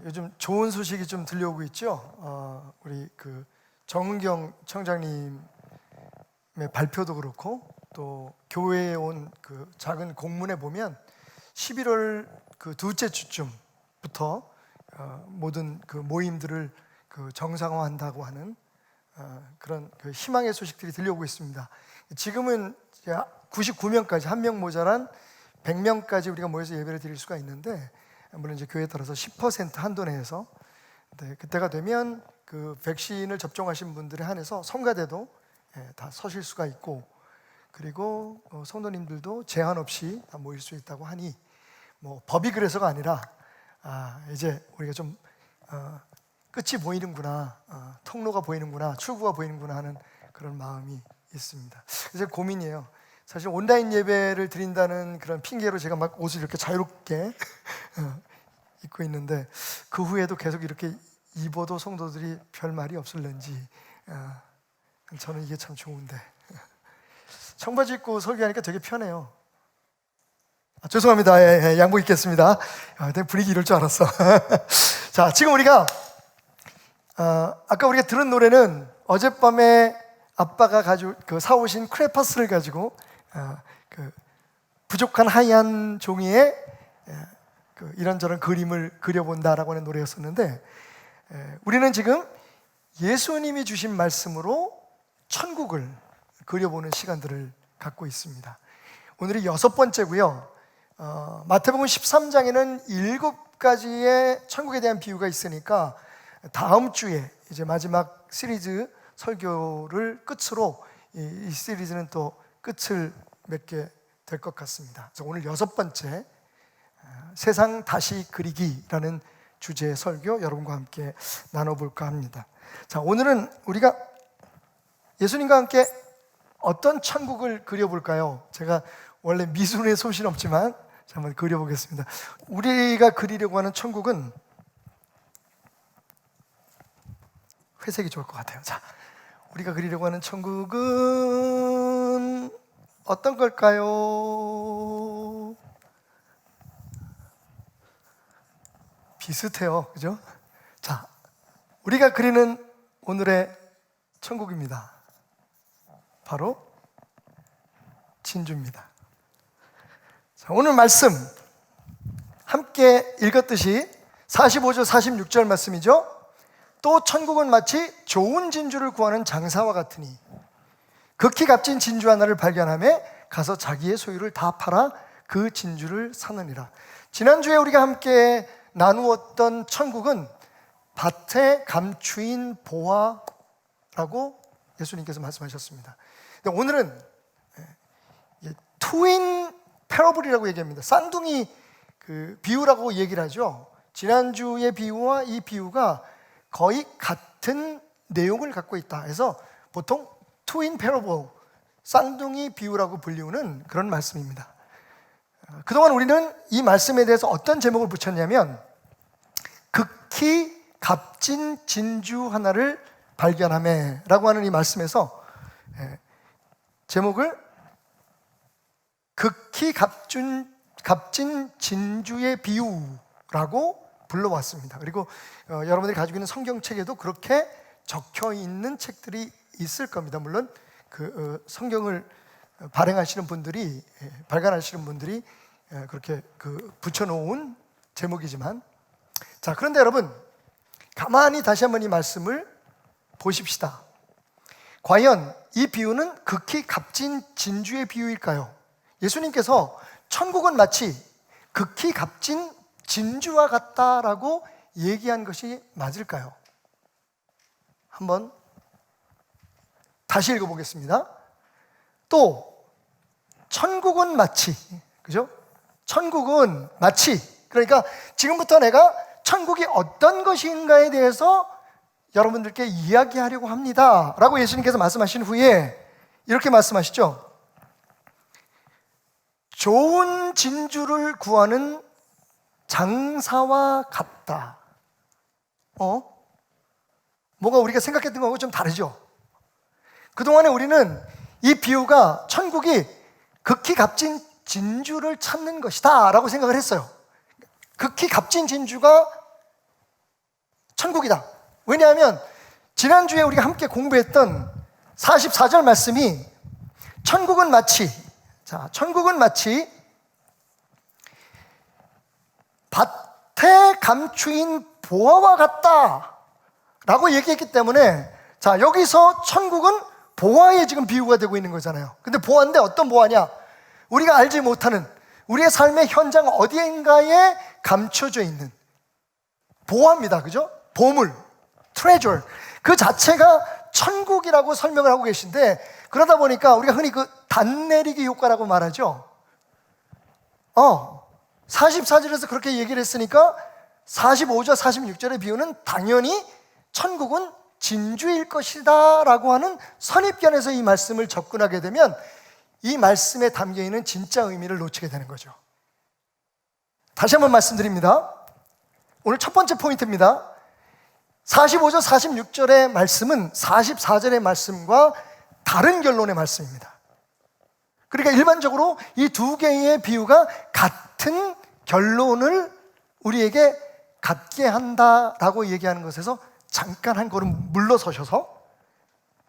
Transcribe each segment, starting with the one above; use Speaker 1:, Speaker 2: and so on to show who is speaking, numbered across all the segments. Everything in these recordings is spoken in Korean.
Speaker 1: 요즘 좋은 소식이 좀 들려오고 있죠. 우리 그 정은경 청장님의 발표도 그렇고 또 교회에 온 그 작은 공문에 보면 11월 그 둘째 주쯤부터 모든 그 모임들을 그 정상화한다고 하는 그런 그 희망의 소식들이 들려오고 있습니다. 지금은 99명까지 한 명 모자란 100명까지 우리가 모여서 예배를 드릴 수가 있는데, 물론 이제 교회에 따라서 10% 한도 내에서, 그때가 되면 그 백신을 접종하신 분들에 한해서 성가대도 다 서실 수가 있고, 그리고 성도님들도 제한 없이 다 모일 수 있다고 하니, 뭐 법이 그래서가 아니라 이제 우리가 좀 끝이 보이는구나, 통로가 보이는구나, 출구가 보이는구나 하는 그런 마음이 있습니다. 이제 고민이에요. 사실 온라인 예배를 드린다는 그런 핑계로 제가 막 옷을 이렇게 자유롭게 입고 있는데, 그 후에도 계속 이렇게 입어도 성도들이 별 말이 없을는지, 저는 이게 참 좋은데, 청바지 입고 설교하니까 되게 편해요. 죄송합니다. 양복 입겠습니다. 내가 분위기 이럴 줄 알았어. 자, 지금 우리가 아까 우리가 들은 노래는 어젯밤에 아빠가 사오신 크레파스를 가지고 그 부족한 하얀 종이에 그 이런저런 그림을 그려본다라고 하는 노래였었는데, 우리는 지금 예수님이 주신 말씀으로 천국을 그려보는 시간들을 갖고 있습니다. 오늘이 6번째고요. 마태복음 13장에는 7가지의 천국에 대한 비유가 있으니까 다음 주에 이제 마지막 시리즈 설교를 끝으로 이 시리즈는 또 끝을 맺게 될 것 같습니다. 그래서 오늘 6번째, 세상 다시 그리기라는 주제의 설교 여러분과 함께 나눠볼까 합니다. 자, 오늘은 우리가 예수님과 함께 어떤 천국을 그려볼까요? 제가 원래 미술에 솜씨는 없지만 한번 그려보겠습니다. 우리가 그리려고 하는 천국은 회색이 좋을 것 같아요. 자, 우리가 그리려고 하는 천국은 어떤 걸까요? 비슷해요, 그죠? 자, 우리가 그리는 오늘의 천국입니다. 바로 진주입니다. 자, 오늘 말씀 함께 읽었듯이 45절 46절 말씀이죠. 또 천국은 마치 좋은 진주를 구하는 장사와 같으니 극히 값진 진주 하나를 발견하며 가서 자기의 소유를 다 팔아 그 진주를 사느니라. 지난주에 우리가 함께 나누었던 천국은 밭의 감추인 보화라고 예수님께서 말씀하셨습니다. 근데 오늘은 트윈 패러블이라고 얘기합니다. 쌍둥이 그 비유라고 얘기를 하죠. 지난주의 비유와 이 비유가 거의 같은 내용을 갖고 있다 해서 보통 트윈 패러블, 쌍둥이 비유라고 불리우는 그런 말씀입니다. 그동안 우리는 이 말씀에 대해서 어떤 제목을 붙였냐면 극히 값진 진주 하나를 발견하매 라고 하는 이 말씀에서 제목을 극히 값진 진주의 비유라고 불러왔습니다. 그리고 여러분들이 가지고 있는 성경책에도 그렇게 적혀 있는 책들이 있을 겁니다. 물론 그 성경을 발행하시는 분들이, 발간하시는 분들이 그렇게 그 붙여놓은 제목이지만, 자, 그런데 여러분 가만히 다시 한번 이 말씀을 보십시다. 과연 이 비유는 극히 값진 진주의 비유일까요? 예수님께서 천국은 마치 극히 값진 진주와 같다라고 얘기한 것이 맞을까요? 한번 다시 읽어보겠습니다. 또 천국은 마치, 그죠? 천국은 마치, 그러니까 지금부터 내가 천국이 어떤 것인가에 대해서 여러분들께 이야기하려고 합니다 라고 예수님께서 말씀하신 후에 이렇게 말씀하시죠. 좋은 진주를 구하는 장사와 같다. 뭔가 우리가 생각했던 거하고 좀 다르죠. 그동안에 우리는 이 비유가 천국이 극히 값진 진주를 찾는 것이다 라고 생각을 했어요. 극히 값진 진주가 천국이다. 왜냐하면 지난주에 우리가 함께 공부했던 44절 말씀이 천국은 마치 밭에 감추인 보화와 같다 라고 얘기했기 때문에, 자, 여기서 천국은 보화에 지금 비유가 되고 있는 거잖아요. 근데 보화인데 어떤 보화냐? 우리가 알지 못하는 우리의 삶의 현장 어디인가에 감춰져 있는 보화입니다. 그죠? 보물, treasure. 그 자체가 천국이라고 설명을 하고 계신데, 그러다 보니까 우리가 흔히 그 단내리기 효과라고 말하죠. 44절에서 그렇게 얘기를 했으니까 45절, 46절의 비유는 당연히 천국은 진주일 것이다 라고 하는 선입견에서 이 말씀을 접근하게 되면 이 말씀에 담겨있는 진짜 의미를 놓치게 되는 거죠. 다시 한번 말씀드립니다. 오늘 첫 번째 포인트입니다. 45절, 46절의 말씀은 44절의 말씀과 다른 결론의 말씀입니다. 그러니까 일반적으로 이 두 개의 비유가 같은 결론을 우리에게 갖게 한다라고 얘기하는 것에서 잠깐 한 걸음 물러서셔서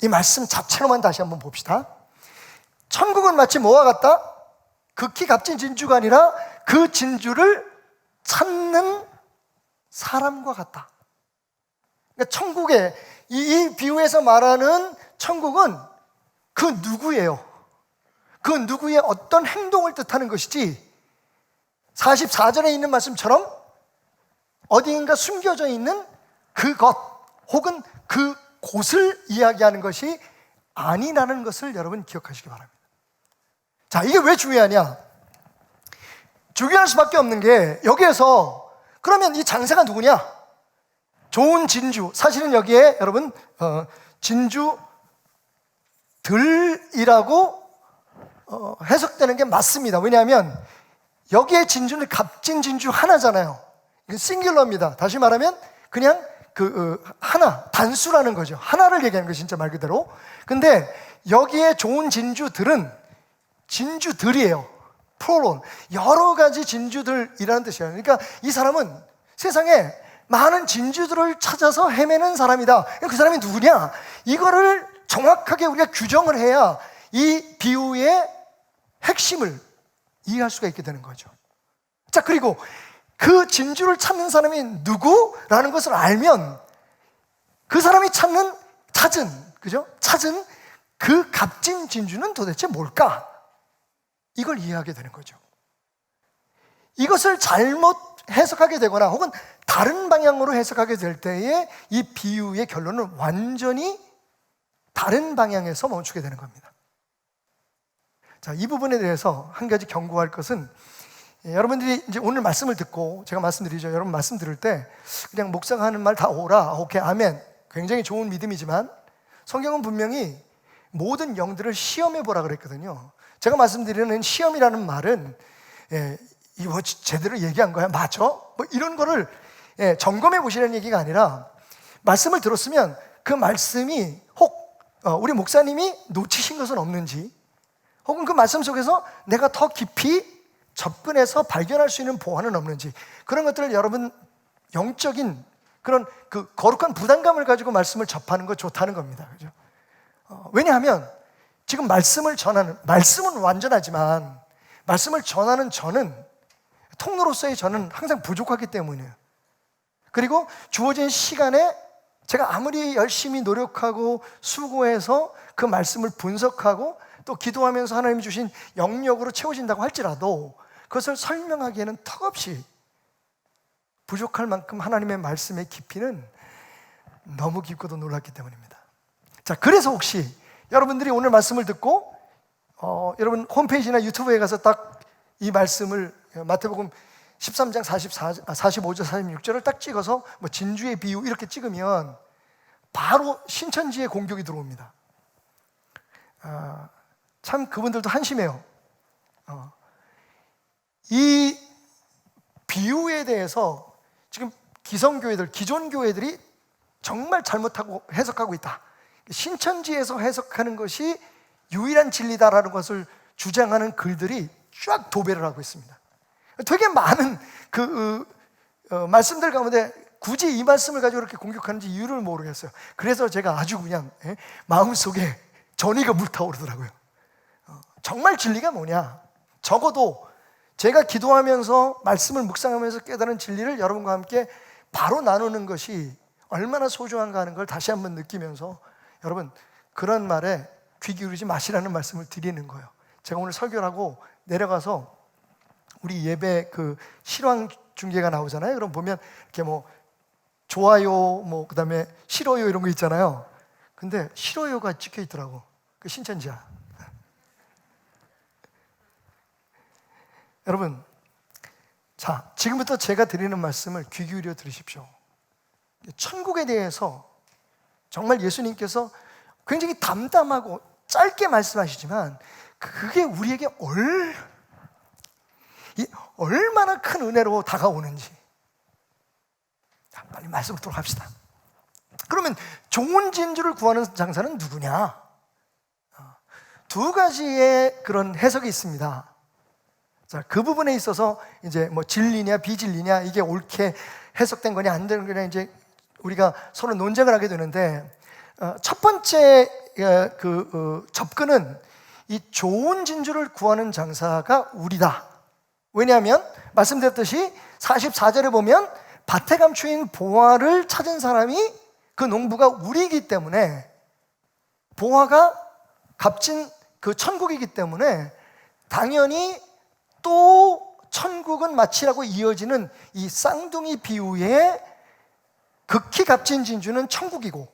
Speaker 1: 이 말씀 자체로만 다시 한번 봅시다. 천국은 마치 뭐와 같다? 극히 값진 진주가 아니라 그 진주를 찾는 사람과 같다. 그러니까 천국의 이 비유에서 말하는 천국은 그 누구예요? 그 누구의 어떤 행동을 뜻하는 것이지 44절에 있는 말씀처럼 어디인가 숨겨져 있는 그것 혹은 그 곳을 이야기하는 것이 아니라는 것을 여러분 기억하시기 바랍니다. 자, 이게 왜 중요하냐? 중요할 수밖에 없는 게 여기에서 그러면 이 장사가 누구냐? 좋은 진주, 사실은 여기에 여러분 진주들이라고 해석되는 게 맞습니다. 왜냐하면 여기에 진주는 값진 진주 하나잖아요. 이건 싱귤러입니다. 다시 말하면 그냥 하나, 단수라는 거죠. 하나를 얘기하는 거 진짜 말 그대로. 근데 여기에 좋은 진주들은 진주들이에요. 프로론. 여러 가지 진주들이라는 뜻이에요. 그러니까 이 사람은 세상에 많은 진주들을 찾아서 헤매는 사람이다. 그 사람이 누구냐? 이거를 정확하게 우리가 규정을 해야 이 비유의 핵심을 이해할 수가 있게 되는 거죠. 자, 그리고 그 진주를 찾는 사람이 누구라는 것을 알면 그 사람이 찾은 그 값진 진주는 도대체 뭘까? 이걸 이해하게 되는 거죠. 이것을 잘못 해석하게 되거나 혹은 다른 방향으로 해석하게 될 때에 이 비유의 결론은 완전히 다른 방향에서 멈추게 되는 겁니다. 자, 이 부분에 대해서 한 가지 경고할 것은, 여러분들이 이제 오늘 말씀을 듣고 제가 말씀드리죠. 여러분 말씀 들을 때 그냥 목사가 하는 말 다 오라, 오케이, 아멘, 굉장히 좋은 믿음이지만 성경은 분명히 모든 영들을 시험해 보라 그랬거든요. 제가 말씀드리는 시험이라는 말은 이거 제대로 얘기한 거야? 맞아? 뭐 이런 거를 점검해 보시라는 얘기가 아니라, 말씀을 들었으면 그 말씀이 혹 우리 목사님이 놓치신 것은 없는지, 혹은 그 말씀 속에서 내가 더 깊이 접근해서 발견할 수 있는 보완은 없는지, 그런 것들을 여러분 영적인 그런 그 거룩한 부담감을 가지고 말씀을 접하는 거 좋다는 겁니다. 그죠? 왜냐하면 지금 말씀은 완전하지만 말씀을 전하는 저는, 통로로서의 저는 항상 부족하기 때문이에요. 그리고 주어진 시간에 제가 아무리 열심히 노력하고 수고해서 그 말씀을 분석하고 또 기도하면서 하나님이 주신 영역으로 채워진다고 할지라도 그것을 설명하기에는 턱없이 부족할 만큼 하나님의 말씀의 깊이는 너무 깊고도 놀랍기 때문입니다. 자, 그래서 혹시 여러분들이 오늘 말씀을 듣고 여러분 홈페이지나 유튜브에 가서 딱 이 말씀을 마태복음 13장 45절 46절을 딱 찍어서 뭐 진주의 비유 이렇게 찍으면 바로 신천지의 공격이 들어옵니다. 참 그분들도 한심해요. 이 비유에 대해서 지금 기성교회들, 기존 교회들이 정말 잘못하고 해석하고 있다. 신천지에서 해석하는 것이 유일한 진리다라는 것을 주장하는 글들이 쫙 도배를 하고 있습니다. 되게 많은 말씀들 가운데 굳이 이 말씀을 가지고 이렇게 공격하는지 이유를 모르겠어요. 그래서 제가 아주 그냥 마음속에 전의가 불타오르더라고요. 정말 진리가 뭐냐? 적어도 제가 기도하면서 말씀을 묵상하면서 깨달은 진리를 여러분과 함께 바로 나누는 것이 얼마나 소중한가 하는 걸 다시 한번 느끼면서 여러분, 그런 말에 귀 기울이지 마시라는 말씀을 드리는 거예요. 제가 오늘 설교를 하고 내려가서 우리 예배 그 실황 중계가 나오잖아요. 그럼 보면 이렇게 뭐 좋아요, 뭐 그다음에 싫어요 이런 거 있잖아요. 근데 싫어요가 찍혀 있더라고. 그 신천지야. 여러분, 자, 지금부터 제가 드리는 말씀을 귀 기울여 들으십시오. 천국에 대해서 정말 예수님께서 굉장히 담담하고 짧게 말씀하시지만 그게 우리에게 얼마나 큰 은혜로 다가오는지. 자, 빨리 말씀을 들어갑시다 그러면 좋은 진주를 구하는 장사는 누구냐? 두 가지의 그런 해석이 있습니다. 자, 그 부분에 있어서 이제 뭐 진리냐 비진리냐, 이게 옳게 해석된 거냐 안 되는 거냐, 이제 우리가 서로 논쟁을 하게 되는데, 첫 번째 접근은 이 좋은 진주를 구하는 장사가 우리다. 왜냐하면 말씀드렸듯이 44절에 보면 밭에 감추인 보화를 찾은 사람이 그 농부가 우리이기 때문에, 보화가 값진 그 천국이기 때문에 당연히 또 천국은 마치라고 이어지는 이 쌍둥이 비유의 극히 값진 진주는 천국이고,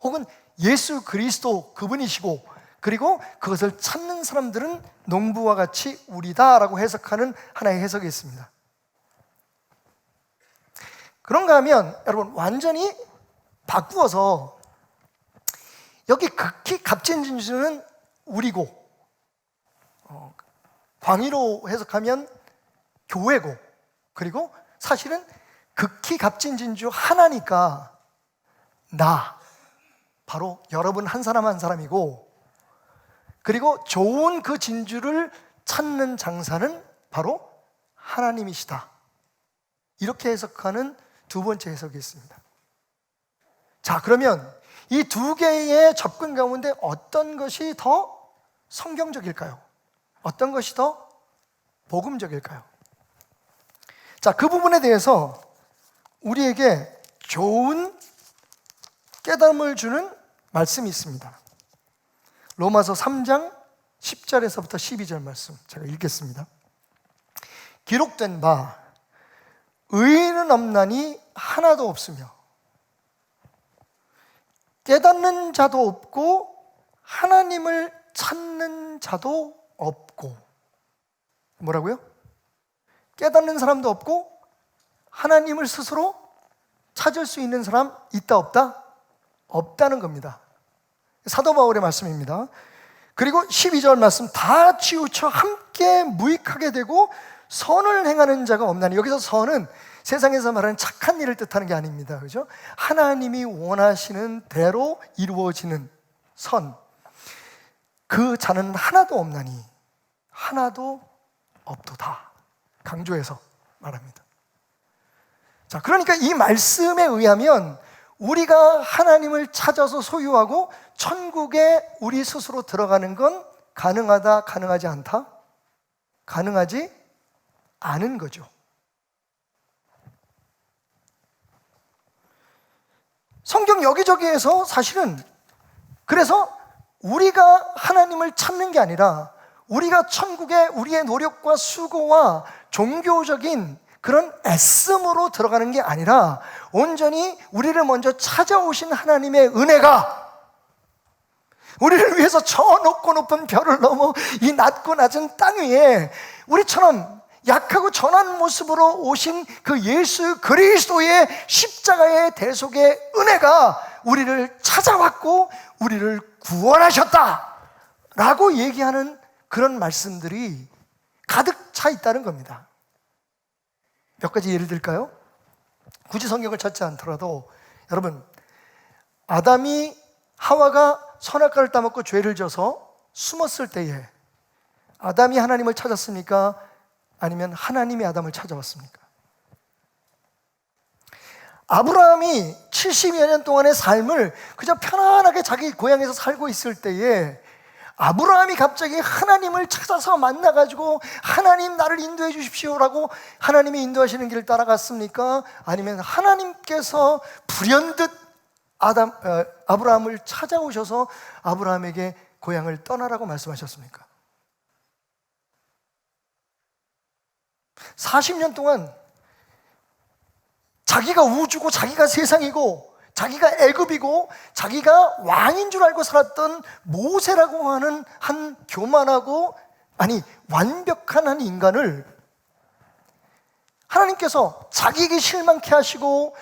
Speaker 1: 혹은 예수 그리스도 그분이시고, 그리고 그것을 찾는 사람들은 농부와 같이 우리다라고 해석하는 하나의 해석이 있습니다. 그런가 하면 여러분, 완전히 바꾸어서 여기 극히 값진 진주는 우리고, 광의로 해석하면 교회고, 그리고 사실은 극히 값진 진주 하나니까 나, 바로 여러분 한 사람 한 사람이고, 그리고 좋은 그 진주를 찾는 장사는 바로 하나님이시다. 이렇게 해석하는 두 번째 해석이 있습니다. 자, 그러면 이 두 개의 접근 가운데 어떤 것이 더 성경적일까요? 어떤 것이 더 복음적일까요? 자, 그 부분에 대해서 우리에게 좋은 깨달음을 주는 말씀이 있습니다. 로마서 3장 10절에서부터 12절 말씀 제가 읽겠습니다. 기록된 바 의인은 없나니 하나도 없으며 깨닫는 자도 없고 하나님을 찾는 자도 없고. 뭐라고요? 깨닫는 사람도 없고 하나님을 스스로 찾을 수 있는 사람 있다 없다? 없다는 겁니다. 사도 바울의 말씀입니다. 그리고 12절 말씀, 다 치우쳐 함께 무익하게 되고 선을 행하는 자가 없나니. 여기서 선은 세상에서 말하는 착한 일을 뜻하는 게 아닙니다. 그죠? 하나님이 원하시는 대로 이루어지는 선, 그 자는 하나도 없나니 하나도 없도다. 강조해서 말합니다. 자, 그러니까 이 말씀에 의하면 우리가 하나님을 찾아서 소유하고 천국에 우리 스스로 들어가는 건 가능하다, 가능하지 않다? 가능하지 않은 거죠. 성경 여기저기에서 사실은, 그래서 우리가 하나님을 찾는 게 아니라 우리가 천국에 우리의 노력과 수고와 종교적인 그런 애씀으로 들어가는 게 아니라 온전히 우리를 먼저 찾아오신 하나님의 은혜가 우리를 위해서 저 높고 높은 별을 넘어 이 낮고 낮은 땅 위에 우리처럼 약하고 전한 모습으로 오신 그 예수 그리스도의 십자가의 대속의 은혜가 우리를 찾아왔고 우리를 구원하셨다 라고 얘기하는 그런 말씀들이 가득 차 있다는 겁니다. 몇 가지 예를 들까요? 굳이 성경을 찾지 않더라도 여러분, 아담이 하와가 선악과를 따먹고 죄를 져서 숨었을 때에 아담이 하나님을 찾았습니까? 아니면 하나님이 아담을 찾아왔습니까? 아브라함이 70여 년 동안의 삶을 그저 편안하게 자기 고향에서 살고 있을 때에 아브라함이 갑자기 하나님을 찾아서 만나가지고 하나님 나를 인도해 주십시오라고 하나님이 인도하시는 길을 따라갔습니까? 아니면 하나님께서 불현듯 아브라함을 찾아오셔서 아브라함에게 고향을 떠나라고 말씀하셨습니까? 40년 동안 자기가 우주고 자기가 세상이고 자기가 애굽이고 자기가 왕인 줄 알고 살았던 모세라고 하는 한 교만하고 완벽한 한 인간을 하나님께서 자기에게 실망케 하시고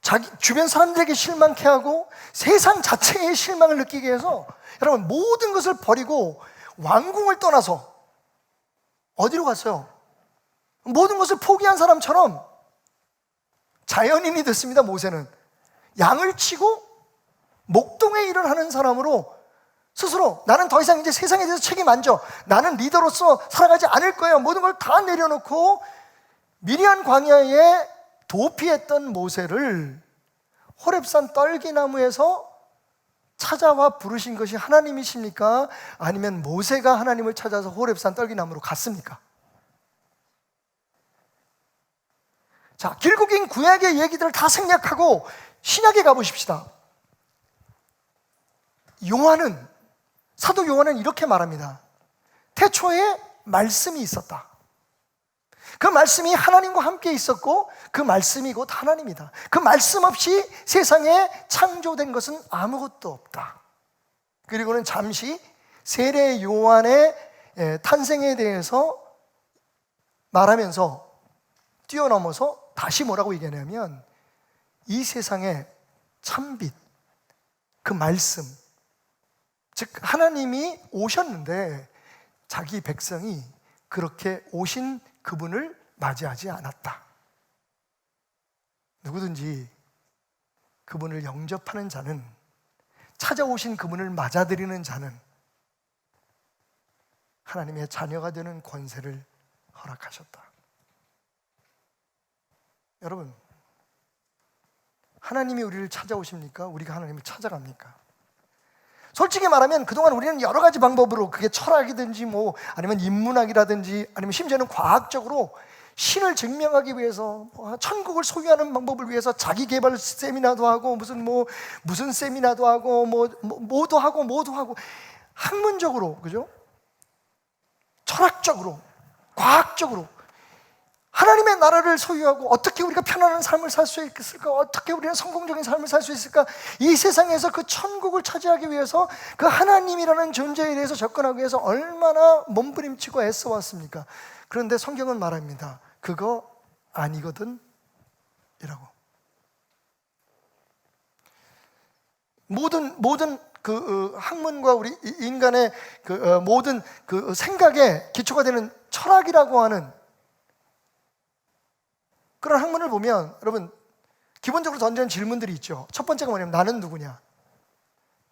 Speaker 1: 자기 주변 사람들에게 실망케 하고 세상 자체에 실망을 느끼게 해서 여러분 모든 것을 버리고 왕궁을 떠나서 어디로 갔어요? 모든 것을 포기한 사람처럼 자연인이 됐습니다. 모세는 양을 치고 목동의 일을 하는 사람으로 스스로 나는 더 이상 이제 세상에 대해서 책임 안 져, 나는 리더로서 살아가지 않을 거예요, 모든 걸 다 내려놓고 미리안 광야에 도피했던 모세를 호렙산 떨기나무에서 찾아와 부르신 것이 하나님이십니까? 아니면 모세가 하나님을 찾아서 호렙산 떨기나무로 갔습니까? 자, 길고 긴 구약의 얘기들을 다 생략하고 신약에 가보십시다. 사도 요한은 이렇게 말합니다. 태초에 말씀이 있었다. 그 말씀이 하나님과 함께 있었고 그 말씀이 곧 하나님이다. 그 말씀 없이 세상에 창조된 것은 아무것도 없다. 그리고는 잠시 세례 요한의 탄생에 대해서 말하면서 뛰어넘어서 다시 뭐라고 얘기하냐면 이 세상에 참빛, 그 말씀, 즉 하나님이 오셨는데 자기 백성이 그렇게 오신 그분을 맞이하지 않았다. 누구든지 그분을 영접하는 자는, 찾아오신 그분을 맞아들이는 자는 하나님의 자녀가 되는 권세를 허락하셨다. 여러분, 하나님이 우리를 찾아오십니까? 우리가 하나님을 찾아갑니까? 솔직히 말하면 그동안 우리는 여러 가지 방법으로, 그게 철학이든지 아니면 인문학이라든지 아니면 심지어는 과학적으로 신을 증명하기 위해서 천국을 소유하는 방법을 위해서 자기 개발 세미나도 하고 무슨 세미나도 하고 뭐도 하고 학문적으로, 그죠? 철학적으로, 과학적으로 하나님의 나라를 소유하고 어떻게 우리가 편안한 삶을 살 수 있을까? 어떻게 우리는 성공적인 삶을 살 수 있을까? 이 세상에서 그 천국을 차지하기 위해서 그 하나님이라는 존재에 대해서 접근하기 위해서 얼마나 몸부림치고 애써왔습니까? 그런데 성경은 말합니다. 그거 아니거든 이라고. 모든 그 학문과 우리 인간의 그 모든 그 생각의 기초가 되는 철학이라고 하는 그런 학문을 보면 여러분 기본적으로 던지는 질문들이 있죠. 첫 번째가 뭐냐면 나는 누구냐?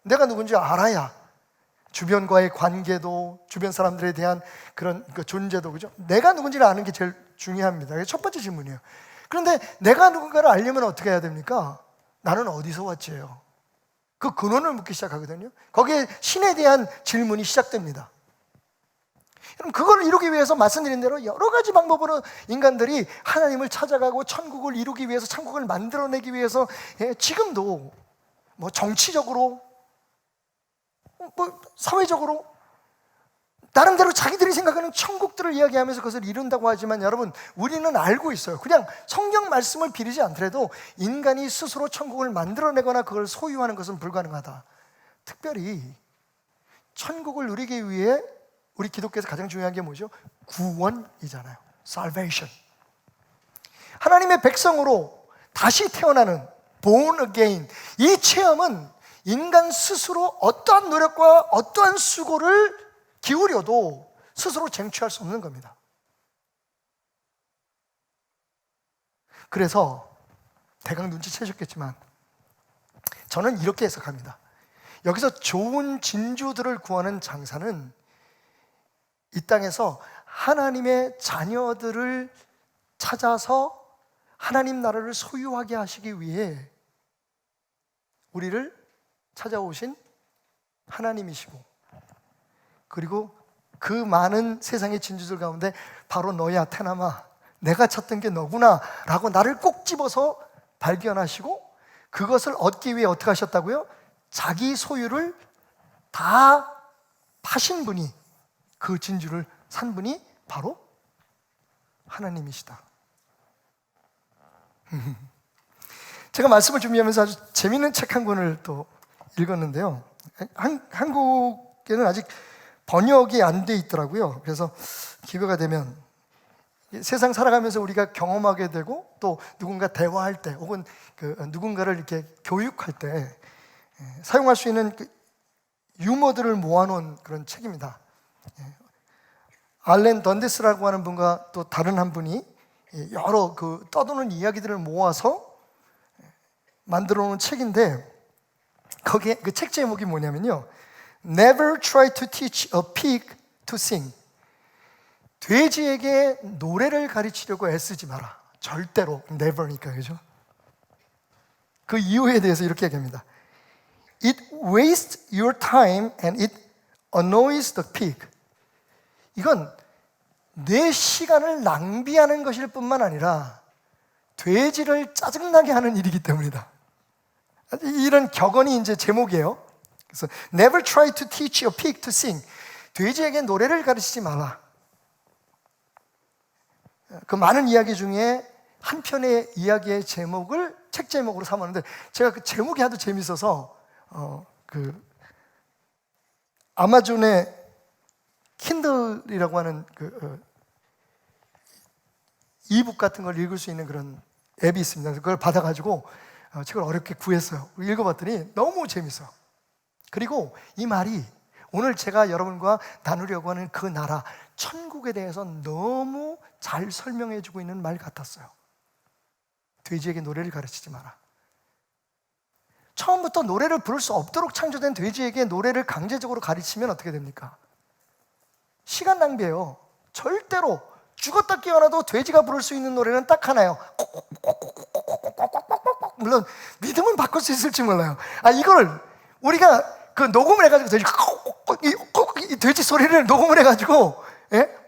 Speaker 1: 내가 누군지 알아야 주변과의 관계도, 주변 사람들에 대한 그런 그 존재도, 그죠? 내가 누군지를 아는 게 제일 중요합니다. 그게 첫 번째 질문이에요. 그런데 내가 누군가를 알려면 어떻게 해야 됩니까? 나는 어디서 왔지요? 그 근원을 묻기 시작하거든요. 거기에 신에 대한 질문이 시작됩니다. 그럼 그걸 이루기 위해서 말씀드린 대로 여러 가지 방법으로 인간들이 하나님을 찾아가고 천국을 이루기 위해서, 천국을 만들어내기 위해서 지금도 정치적으로 사회적으로 나름대로 자기들이 생각하는 천국들을 이야기하면서 그것을 이룬다고 하지만 여러분, 우리는 알고 있어요. 그냥 성경 말씀을 빌리지 않더라도 인간이 스스로 천국을 만들어내거나 그걸 소유하는 것은 불가능하다. 특별히 천국을 누리기 위해 우리 기독교에서 가장 중요한 게 뭐죠? 구원이잖아요. Salvation. 하나님의 백성으로 다시 태어나는 born again. 이 체험은 인간 스스로 어떠한 노력과 어떠한 수고를 기울여도 스스로 쟁취할 수 없는 겁니다. 그래서 대강 눈치채셨겠지만 저는 이렇게 해석합니다. 여기서 좋은 진주들을 구하는 장사는 이 땅에서 하나님의 자녀들을 찾아서 하나님 나라를 소유하게 하시기 위해 우리를 찾아오신 하나님이시고, 그리고 그 많은 세상의 진주들 가운데 바로 너야 테나마, 내가 찾던 게 너구나 라고 나를 꼭 집어서 발견하시고, 그것을 얻기 위해 어떻게 하셨다고요? 자기 소유를 다 파신 분이, 그 진주를 산 분이 바로 하나님이시다. 제가 말씀을 준비하면서 아주 재미있는 책 한 권을 또 읽었는데요. 한국에는 아직 번역이 안 돼 있더라고요. 그래서 기회가 되면 세상 살아가면서 우리가 경험하게 되고, 또 누군가 대화할 때, 혹은 누군가를 이렇게 교육할 때 사용할 수 있는 유머들을 모아놓은 그런 책입니다. 알렌 던데스라고 하는 분과 또 다른 한 분이 여러 떠도는 이야기들을 모아서 만들어 놓은 책인데, 거기에 그 책 제목이 뭐냐면요, Never try to teach a pig to sing. 돼지에게 노래를 가르치려고 애쓰지 마라. 절대로. never니까, 그죠? 그 이유에 대해서 이렇게 얘기합니다. It wastes your time and it annoys the pig. 이건 내 시간을 낭비하는 것일 뿐만 아니라 돼지를 짜증나게 하는 일이기 때문이다. 이런 격언이 이제 제목이에요. 그래서 Never try to teach a pig to sing. 돼지에게 노래를 가르치지 마라. 그 많은 이야기 중에 한 편의 이야기의 제목을 책 제목으로 삼았는데, 제가 그 제목이 하도 재밌어서 아마존의 킨들이라고 하는 이북 같은 걸 읽을 수 있는 그런 앱이 있습니다. 그걸 받아가지고 책을 어렵게 구했어요. 읽어봤더니 너무 재밌어요. 그리고 이 말이 오늘 제가 여러분과 나누려고 하는 그 나라, 천국에 대해서 너무 잘 설명해주고 있는 말 같았어요. 돼지에게 노래를 가르치지 마라. 처음부터 노래를 부를 수 없도록 창조된 돼지에게 노래를 강제적으로 가르치면 어떻게 됩니까? 시간 낭비예요. 절대로. 죽었다 깨어나도 돼지가 부를 수 있는 노래는 딱 하나예요. 물론 리듬은 바꿀 수 있을지 몰라요. 이걸 우리가 녹음을 해가지고 이 돼지 소리를 녹음을 해가지고,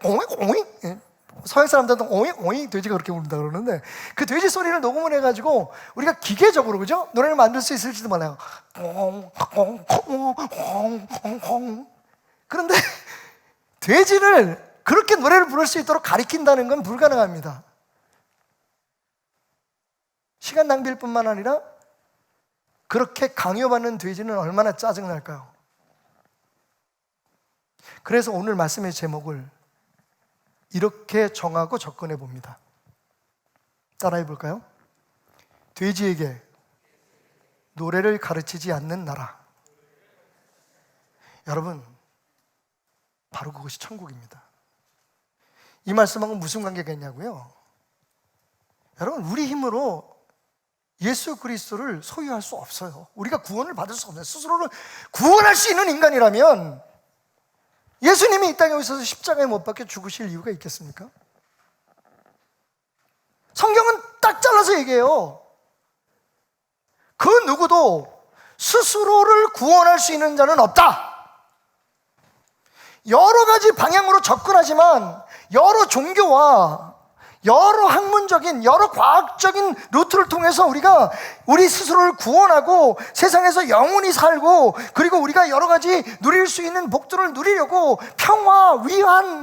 Speaker 1: 오잉 서양 사람들도 오잉 돼지가 그렇게 부른다 그러는데, 그 돼지 소리를 녹음을 해가지고 우리가 기계적으로, 그죠? 노래를 만들 수 있을지도 몰라요. 그런데 돼지를 그렇게 노래를 부를 수 있도록 가리킨다는 건 불가능합니다. 시간 낭비일 뿐만 아니라 그렇게 강요받는 돼지는 얼마나 짜증날까요? 그래서 오늘 말씀의 제목을 이렇게 정하고 접근해 봅니다. 따라해 볼까요? 돼지에게 노래를 가르치지 않는 나라. 여러분, 바로 그것이 천국입니다. 이 말씀하고 무슨 관계가 있냐고요? 여러분, 우리 힘으로 예수 그리스도를 소유할 수 없어요. 우리가 구원을 받을 수 없어요. 스스로를 구원할 수 있는 인간이라면 예수님이 이 땅에 오셔서 십자가에 못 박혀 죽으실 이유가 있겠습니까? 성경은 딱 잘라서 얘기해요. 그 누구도 스스로를 구원할 수 있는 자는 없다. 여러 가지 방향으로 접근하지만 여러 종교와 여러 학문적인, 여러 과학적인 루트를 통해서 우리가 우리 스스로를 구원하고 세상에서 영원히 살고, 그리고 우리가 여러 가지 누릴 수 있는 복들을 누리려고 평화, 위안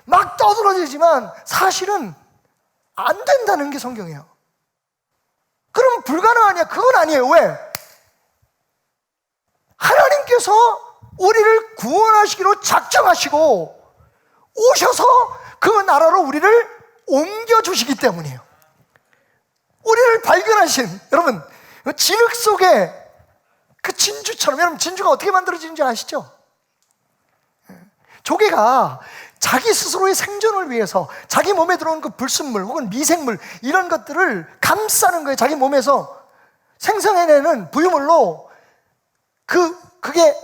Speaker 1: 막 떠들어지지만 사실은 안 된다는 게 성경이에요. 그럼 불가능하냐? 그건 아니에요. 왜? 하나님께서 우리를 구원하시기로 작정하시고 오셔서 그 나라로 우리를 옮겨주시기 때문이에요. 우리를 발견하신, 여러분, 진흙 속에 그 진주처럼, 여러분 진주가 어떻게 만들어지는지 아시죠? 조개가 자기 스스로의 생존을 위해서 자기 몸에 들어오는 그 불순물 혹은 미생물, 이런 것들을 감싸는 거예요. 자기 몸에서 생성해내는 부유물로 그게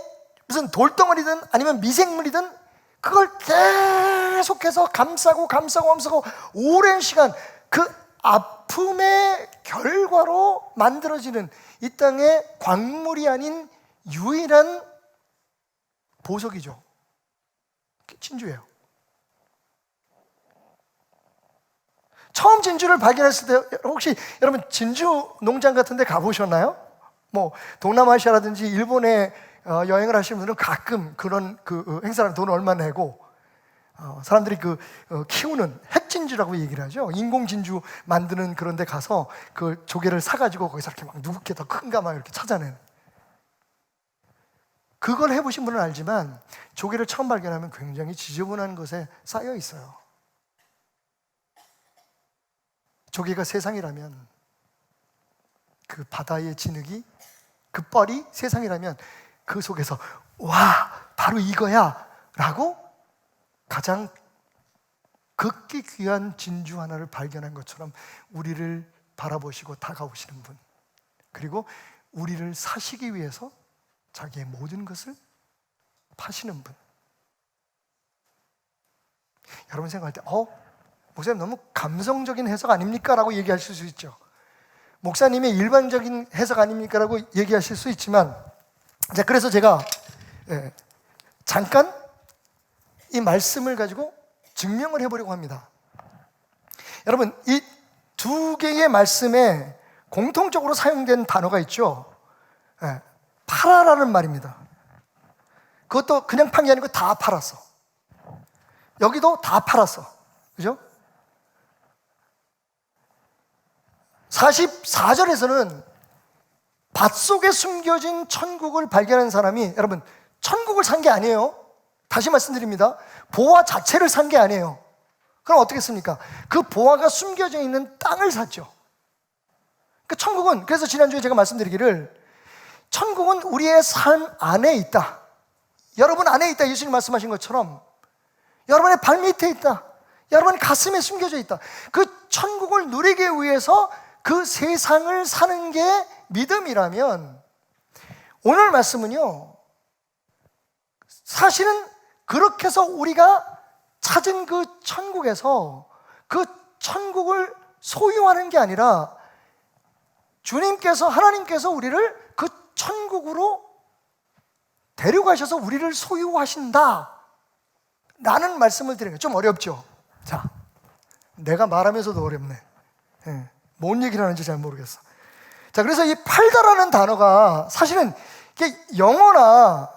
Speaker 1: 무슨 돌덩어리든 아니면 미생물이든 그걸 계속해서 감싸고 오랜 시간 그 아픔의 결과로 만들어지는 이 땅의 광물이 아닌 유일한 보석이죠. 진주예요. 처음 진주를 발견했을 때 혹시 여러분 진주 농장 같은 데 가보셨나요? 뭐 동남아시아라든지 일본에 여행을 하시는 분들은 가끔 그런 그 행사를 돈을 얼마 내고 사람들이 키우는 핵진주라고 얘기를 하죠. 인공진주 만드는 그런 데 가서 그 조개를 사가지고 거기서 이렇게 막 누구께 더 큰가 막 이렇게 찾아내는, 그걸 해보신 분은 알지만 조개를 처음 발견하면 굉장히 지저분한 것에 쌓여 있어요. 조개가 세상이라면, 그 바다의 진흙이, 그 뻘이 세상이라면 그 속에서 와, 바로 이거야 라고 가장 극히 귀한 진주 하나를 발견한 것처럼 우리를 바라보시고 다가오시는 분, 그리고 우리를 사시기 위해서 자기의 모든 것을 파시는 분. 여러분 생각할 때 목사님 너무 감성적인 해석 아닙니까? 라고 얘기하실 수 있죠. 목사님의 일반적인 해석 아닙니까? 라고 얘기하실 수 있지만, 그래서 제가 잠깐 이 말씀을 가지고 증명을 해보려고 합니다. 여러분, 이 두 개의 말씀에 공통적으로 사용된 단어가 있죠. 팔아라는 말입니다. 그것도 그냥 판 게 아니고 다 팔았어. 여기도 다 팔았어. 그죠? 44절에서는 밭속에 숨겨진 천국을 발견한 사람이, 여러분, 천국을 산 게 아니에요. 다시 말씀드립니다. 보화 자체를 산 게 아니에요. 그럼 어떻게 습니까? 그 보화가 숨겨져 있는 땅을 샀죠. 그 천국은, 그래서 지난주에 제가 말씀드리기를, 천국은 우리의 삶 안에 있다. 여러분 안에 있다. 예수님 말씀하신 것처럼 여러분의 발밑에 있다. 여러분 가슴에 숨겨져 있다. 그 천국을 누리기 위해서 그 세상을 사는 게 믿음이라면, 오늘 말씀은요, 사실은 그렇게 해서 우리가 찾은 그 천국에서 그 천국을 소유하는 게 아니라 주님께서, 하나님께서 우리를 그 천국으로 데려가셔서 우리를 소유하신다 라는 말씀을 드리는 거예요. 좀 어렵죠? 자, 내가 말하면서도 어렵네. 뭔 얘기를 하는지 잘 모르겠어. 자, 그래서 이 팔다라는 단어가 사실은 이게 영어나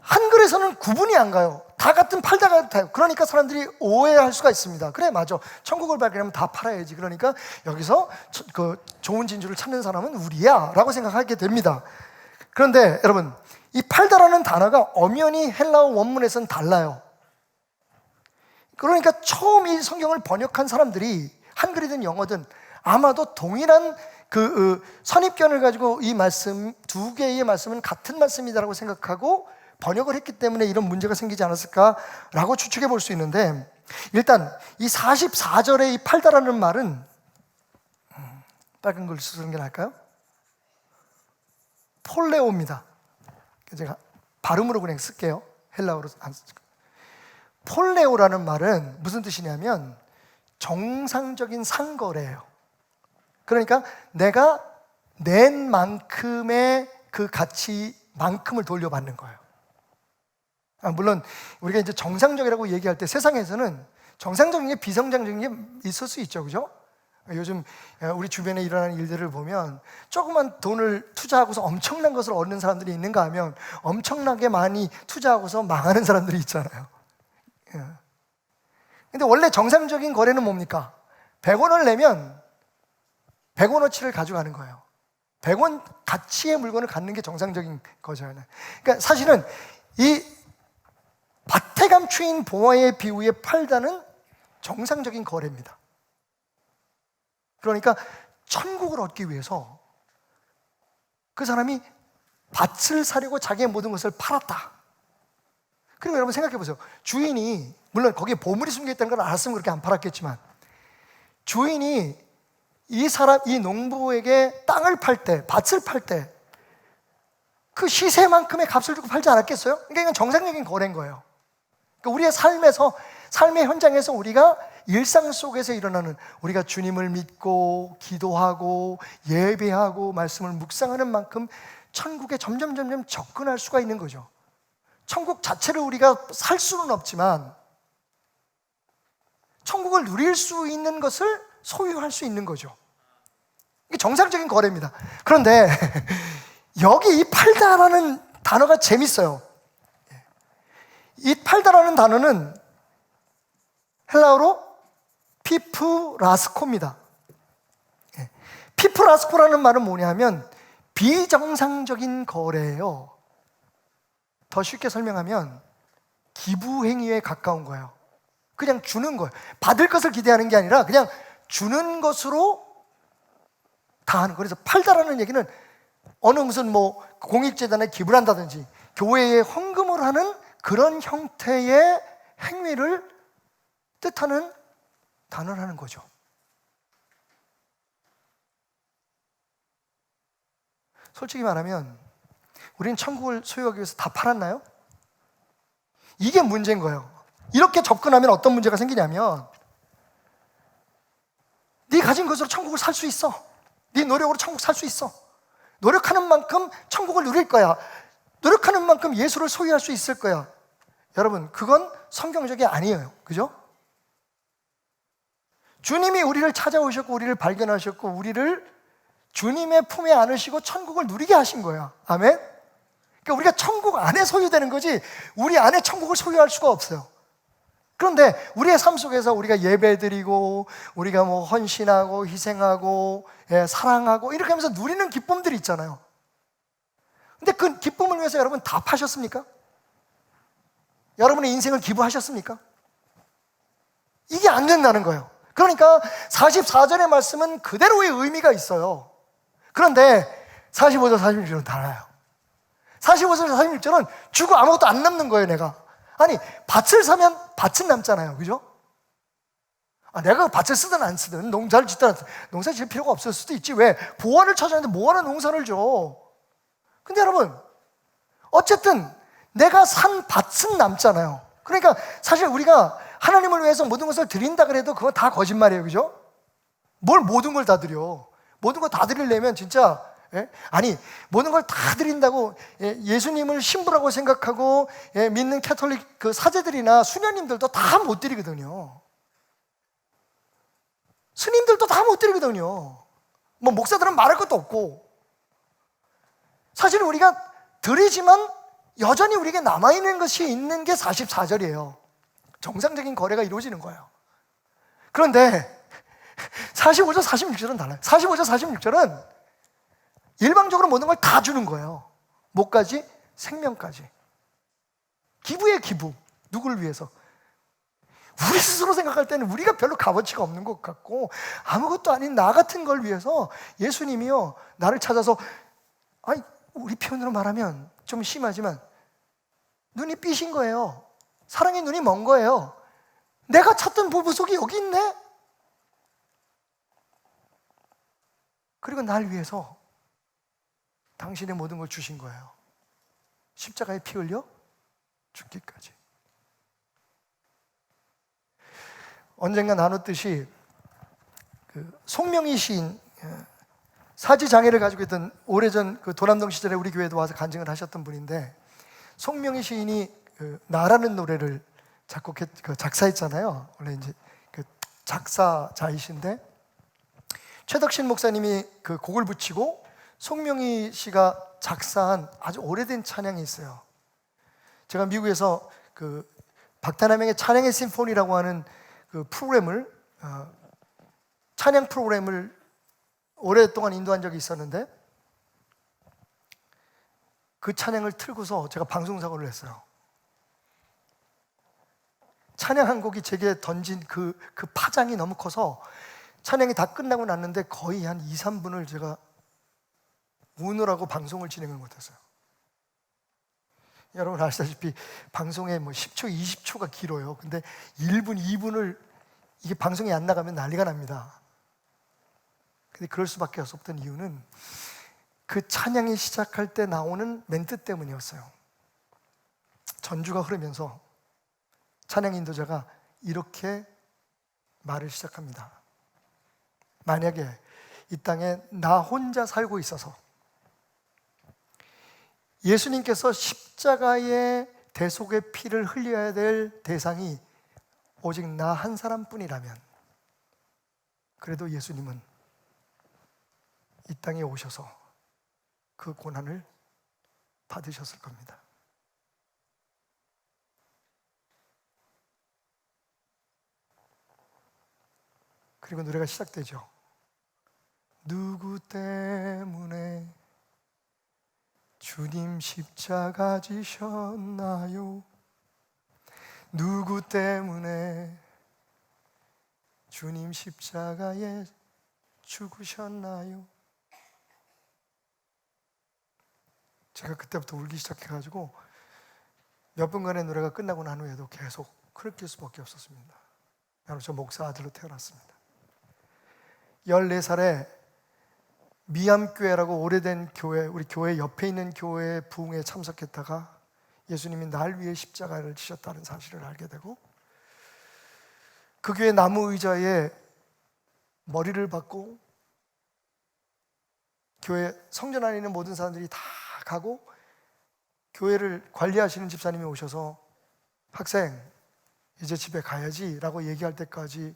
Speaker 1: 한글에서는 구분이 안 가요. 다 같은 팔다 같아요. 그러니까 사람들이 오해할 수가 있습니다. 그래, 맞아. 천국을 발견하면 다 팔아야지. 그러니까 여기서 그 좋은 진주를 찾는 사람은 우리야 라고 생각하게 됩니다. 그런데 여러분, 이 팔다라는 단어가 엄연히 헬라어 원문에서는 달라요. 그러니까 처음 이 성경을 번역한 사람들이 한글이든 영어든 아마도 동일한 그 선입견을 가지고 이 말씀, 두 개의 말씀은 같은 말씀이다라고 생각하고 번역을 했기 때문에 이런 문제가 생기지 않았을까라고 추측해 볼 수 있는데, 일단 이 44절의 이 팔다라는 말은, 빨간 글 쓰는 게 나을까요? 폴레오입니다. 제가 발음으로 그냥 쓸게요. 헬라어로 안 쓸게요. 폴레오라는 말은 무슨 뜻이냐면 정상적인 상거래예요. 그러니까 내가 낸 만큼의 그 가치만큼을 돌려받는 거예요. 물론 우리가 이제 정상적이라고 얘기할 때 세상에서는 정상적인 게 비정상적인 게 있을 수 있죠, 그죠? 요즘 우리 주변에 일어나는 일들을 보면 조그만 돈을 투자하고서 엄청난 것을 얻는 사람들이 있는가 하면 엄청나게 많이 투자하고서 망하는 사람들이 있잖아요. 근데 원래 정상적인 거래는 뭡니까? 100원을 내면 100원어치를 가져가는 거예요. 100원 가치의 물건을 갖는 게 정상적인 거잖아요. 그러니까 사실은 이 밭에 감추인 보화의 비유에 팔다는 정상적인 거래입니다. 그러니까 천국을 얻기 위해서 그 사람이 밭을 사려고 자기의 모든 것을 팔았다. 그리고 여러분 생각해 보세요. 주인이, 물론 거기에 보물이 숨겨 있다는 걸 알았으면 그렇게 안 팔았겠지만, 주인이 이 농부에게 땅을 팔 때, 밭을 팔 때 그 시세만큼의 값을 주고 팔지 않았겠어요? 그러니까 이건 정상적인 거래인 거예요. 그러니까 우리의 삶의 현장에서 우리가 일상 속에서 일어나는, 우리가 주님을 믿고 기도하고 예배하고 말씀을 묵상하는 만큼 천국에 점점 접근할 수가 있는 거죠. 천국 자체를 우리가 살 수는 없지만 천국을 누릴 수 있는 것을 소유할 수 있는 거죠. 이게 정상적인 거래입니다. 그런데 여기 이 팔다라는 단어가 재밌어요. 이 팔다라는 단어는 헬라어로 피프라스코입니다. 피프라스코라는 말은 뭐냐면 비정상적인 거래예요. 더 쉽게 설명하면 기부 행위에 가까운 거예요. 그냥 주는 거예요. 받을 것을 기대하는 게 아니라 그냥 주는 것으로 다 하는 거예요. 그래서 팔다라는 얘기는 어느 무슨 뭐 공익재단에 기부를 한다든지 교회에 헌금을 하는 그런 형태의 행위를 뜻하는 단어라는 거죠. 솔직히 말하면 우리는 천국을 소유하기 위해서 다 팔았나요? 이게 문제인 거예요. 이렇게 접근하면 어떤 문제가 생기냐면 네 가진 것으로 천국을 살 수 있어. 네 노력으로 천국 살 수 있어. 노력하는 만큼 천국을 누릴 거야. 노력하는 만큼 예수를 소유할 수 있을 거야. 여러분, 그건 성경적이 아니에요. 그죠? 주님이 우리를 찾아오셨고 우리를 발견하셨고 우리를 주님의 품에 안으시고 천국을 누리게 하신 거야. 아멘? 그러니까 우리가 천국 안에 소유되는 거지 우리 안에 천국을 소유할 수가 없어요. 그런데 우리의 삶 속에서 우리가 예배드리고 우리가 뭐 헌신하고 희생하고 사랑하고 이렇게 하면서 누리는 기쁨들이 있잖아요. 근데 그 기쁨을 위해서 여러분 다 파셨습니까? 여러분의 인생을 기부하셨습니까? 이게 안 된다는 거예요. 그러니까 44절의 말씀은 그대로의 의미가 있어요. 그런데 45절, 46절은 달라요. 45절, 46절은 주고 아무것도 안 남는 거예요. 내가 아니 밭을 사면 밭은 남잖아요. 그죠? 내가 밭을 쓰든 안 쓰든 농사를 짓든 농사 지을 필요가 없을 수도 있지. 왜? 보화를 찾았는데 뭐하러 농사를 줘? 근데 여러분 어쨌든 내가 산 밭은 남잖아요. 그러니까 사실 우리가 하나님을 위해서 모든 것을 드린다 그래도 그건 다 거짓말이에요. 그죠? 뭘 모든 걸 다 드려? 모든 걸 다 드리려면 진짜 아니 모든 걸 다 드린다고 예수님을 신부라고 생각하고 믿는 캐톨릭 그 사제들이나 수녀님들도 다 못 드리거든요. 스님들도 다 못 드리거든요. 뭐 목사들은 말할 것도 없고. 사실 우리가 드리지만 여전히 우리에게 남아있는 것이 있는 게 44절이에요. 정상적인 거래가 이루어지는 거예요. 그런데 45절, 46절은 달라요. 45절, 46절은 일방적으로 모든 걸 다 주는 거예요. 뭐까지? 생명까지. 기부의 기부. 누구를 위해서? 우리 스스로 생각할 때는 우리가 별로 값어치가 없는 것 같고 아무것도 아닌 나 같은 걸 위해서 예수님이요 나를 찾아서 아니 우리 표현으로 말하면 좀 심하지만 눈이 삐신 거예요. 사랑의 눈이 먼 거예요. 내가 찾던 보석이 여기 있네. 그리고 날 위해서 당신의 모든 걸 주신 거예요. 십자가에 피 흘려 죽기까지. 언젠가 나눴듯이 그 송명희 시인 사지 장애를 가지고 있던 오래전 그 도남동 시절에 우리 교회도 와서 간증을 하셨던 분인데 송명희 시인이 그 나라는 노래를 작사했잖아요. 원래 이제 그 작사자이신데 최덕신 목사님이 그 곡을 붙이고 송명희 씨가 작사한 아주 오래된 찬양이 있어요. 제가 미국에서 그 박탄하명의 찬양의 심포니라고 하는 그 프로그램을 찬양 프로그램을 오랫동안 인도한 적이 있었는데 그 찬양을 틀고서 제가 방송사고를 했어요. 찬양 한 곡이 제게 던진 그 파장이 너무 커서 찬양이 다 끝나고 났는데 거의 한 2, 3분을 제가 우느라고 방송을 진행을 못했어요. 여러분 아시다시피 방송에 뭐 10초, 20초가 길어요. 근데 1분, 2분을 이게 방송이 안 나가면 난리가 납니다. 근데 그럴 수밖에 없었던 이유는 그 찬양이 시작할 때 나오는 멘트 때문이었어요. 전주가 흐르면서 찬양 인도자가 이렇게 말을 시작합니다. 만약에 이 땅에 나 혼자 살고 있어서 예수님께서 십자가의 대속의 피를 흘려야 될 대상이 오직 나 한 사람뿐이라면, 그래도 예수님은 이 땅에 오셔서 그 고난을 받으셨을 겁니다. 그리고 노래가 시작되죠. 누구 때문에 주님 십자가 지셨나요? 누구 때문에 주님 십자가에 죽으셨나요? 제가 그때부터 울기 시작해가지고 몇 분간의 노래가 끝나고 난 후에도 계속 흐느낄 수밖에 없었습니다. 여러분, 저 목사 아들로 태어났습니다. 14살에 미암교회라고 오래된 교회, 우리 교회 옆에 있는 교회 부흥에 참석했다가 예수님이 날 위해 십자가를 지셨다는 사실을 알게 되고, 그 교회 나무 의자에 머리를 박고 교회 성전 안에 있는 모든 사람들이 다 가고 교회를 관리하시는 집사님이 오셔서 학생 이제 집에 가야지 라고 얘기할 때까지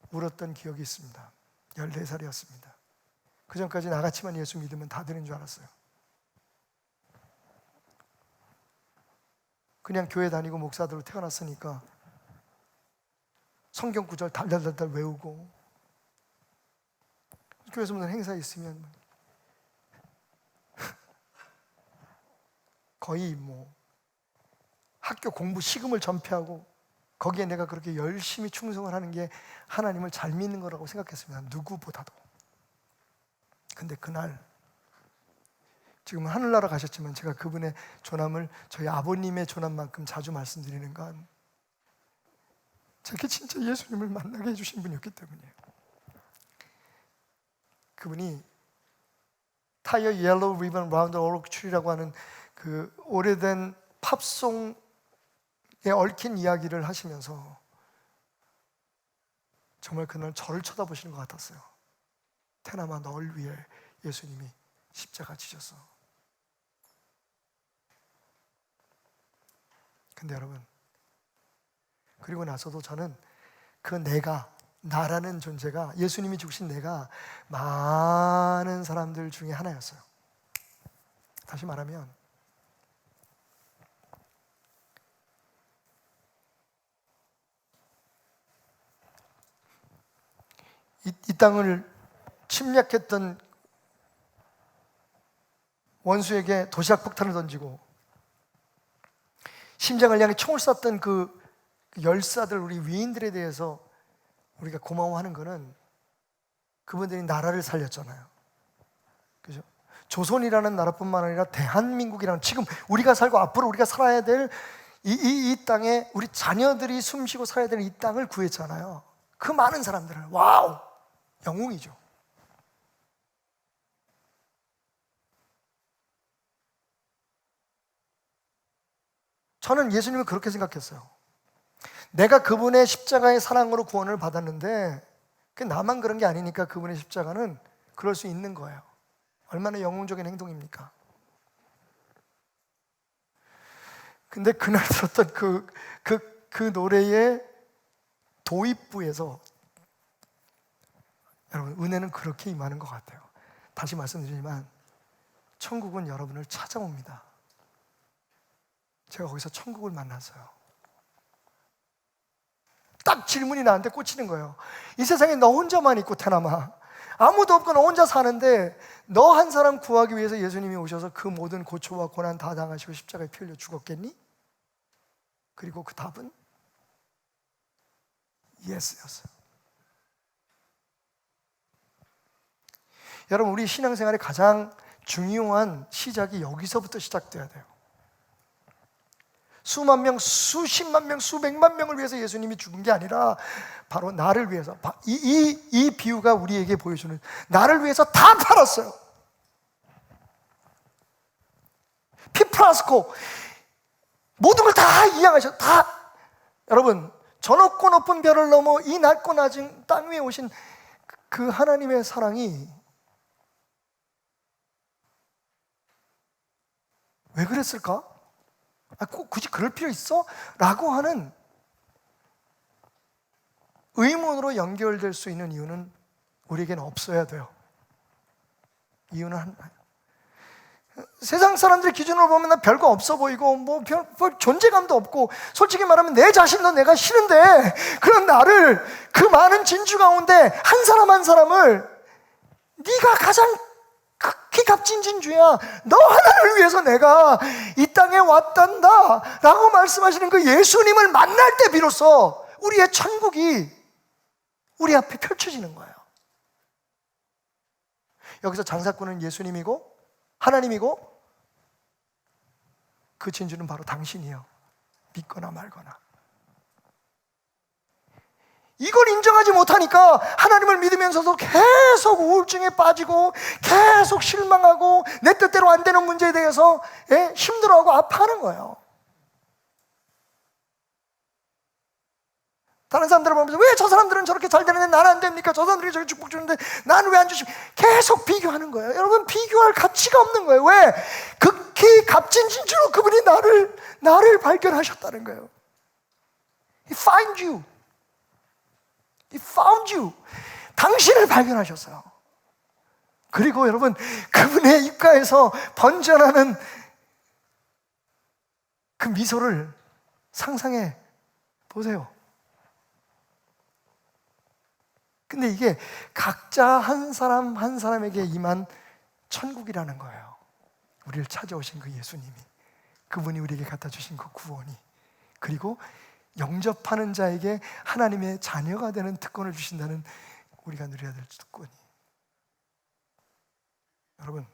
Speaker 1: 울었던 기억이 있습니다. 14살이었습니다. 그 전까지 나같이만 예수 믿으면 다 되는 줄 알았어요. 그냥 교회 다니고 목사들로 태어났으니까 성경 구절 달달달달 외우고, 교회에서 무슨 행사 있으면 거의 학교 공부 시금을 전폐하고 거기에 내가 그렇게 열심히 충성을 하는 게 하나님을 잘 믿는 거라고 생각했습니다. 누구보다도. 근데 그날, 지금 하늘나라 가셨지만 제가 그분의 조남을 저희 아버님의 조남만큼 자주 말씀드리는 건 제게 진짜 예수님을 만나게 해주신 분이었기 때문이에요. 그분이 Tie a yellow ribbon round the oak tree라고 하는 그 오래된 팝송에 얽힌 이야기를 하시면서 정말 그날 저를 쳐다보시는 것 같았어요. 테나마, 널 위해 예수님이 십자가 지셨어. 근데 여러분, 그리고 나서도 저는 그 내가, 나라는 존재가, 예수님이 죽으신 내가 많은 사람들 중에 하나였어요. 다시 말하면 이 땅을 침략했던 원수에게 도시락 폭탄을 던지고 심장을 향해 총을 쐈던 그 열사들, 우리 위인들에 대해서 우리가 고마워하는 것은 그분들이 나라를 살렸잖아요. 그죠? 조선이라는 나라뿐만 아니라 대한민국이라는, 지금 우리가 살고 앞으로 우리가 살아야 될 이 땅에 우리 자녀들이 숨쉬고 살아야 되는 이 땅을 구했잖아요. 그 많은 사람들을, 와우! 영웅이죠. 저는 예수님을 그렇게 생각했어요. 내가 그분의 십자가의 사랑으로 구원을 받았는데 그 나만 그런 게 아니니까 그분의 십자가는 그럴 수 있는 거예요. 얼마나 영웅적인 행동입니까? 근데 그날 들었던 그 노래의 도입부에서 여러분, 은혜는 그렇게 임하는 것 같아요. 다시 말씀드리지만 천국은 여러분을 찾아옵니다. 제가 거기서 천국을 만났어요. 딱 질문이 나한테 꽂히는 거예요. 이 세상에 너 혼자만 있고 테나마, 아무도 없고 너 혼자 사는데 너 한 사람 구하기 위해서 예수님이 오셔서 그 모든 고초와 고난 다 당하시고 십자가에 피 흘려 죽었겠니? 그리고 그 답은 예스였어요. 여러분, 우리 신앙생활의 가장 중요한 시작이 여기서부터 시작돼야 돼요. 수만 명, 수십만 명, 수백만 명을 위해서 예수님이 죽은 게 아니라 바로 나를 위해서, 이 비유가 우리에게 보여주는, 나를 위해서 다 팔았어요. 피 플라스코 모든 걸 다 이양하셔. 다. 여러분, 저 높고 높은 별을 넘어 이 낮고 낮은 땅 위에 오신 그 하나님의 사랑이 왜 그랬을까? 꼭 굳이 그럴 필요 있어? 라고 하는 의문으로 연결될 수 있는 이유는 우리에게는 없어야 돼요. 이유는 하나예요. 세상 사람들 기준으로 보면 나 별거 없어 보이고 별 존재감도 없고, 솔직히 말하면 내 자신도 내가 싫은데 그런 나를, 그 많은 진주 가운데 한 사람 한 사람을 네가 가장 극히 값진 진주야, 너 하나를 위해서 내가 이 땅에 왔단다 라고 말씀하시는 그 예수님을 만날 때 비로소 우리의 천국이 우리 앞에 펼쳐지는 거예요. 여기서 장사꾼은 예수님이고 하나님이고, 그 진주는 바로 당신이요, 믿거나 말거나. 이걸 인정하지 못하니까 하나님을 믿으면서도 계속 우울증에 빠지고, 계속 실망하고, 내 뜻대로 안 되는 문제에 대해서 힘들어하고 아파하는 거예요. 다른 사람들을 보면서 왜 저 사람들은 저렇게 잘 되는데 나는 안 됩니까? 저 사람들이 저렇게 축복 주는데 나는 왜 안 주십니까? 계속 비교하는 거예요. 여러분, 비교할 가치가 없는 거예요. 왜? 극히 값진 진주로 그분이 나를 발견하셨다는 거예요. He found you. He found you. 당신을 발견하셨어요. 그리고 여러분, 그분의 입가에서 번져나는 그 미소를 상상해 보세요. 근데 이게 각자 한 사람 한 사람에게 임한 천국이라는 거예요. 우리를 찾아오신 그 예수님이, 그분이 우리에게 갖다 주신 그 구원이, 그리고 영접하는 자에게 하나님의 자녀가 되는 특권을 주신다는 우리가 누려야 될 특권이. 여러분,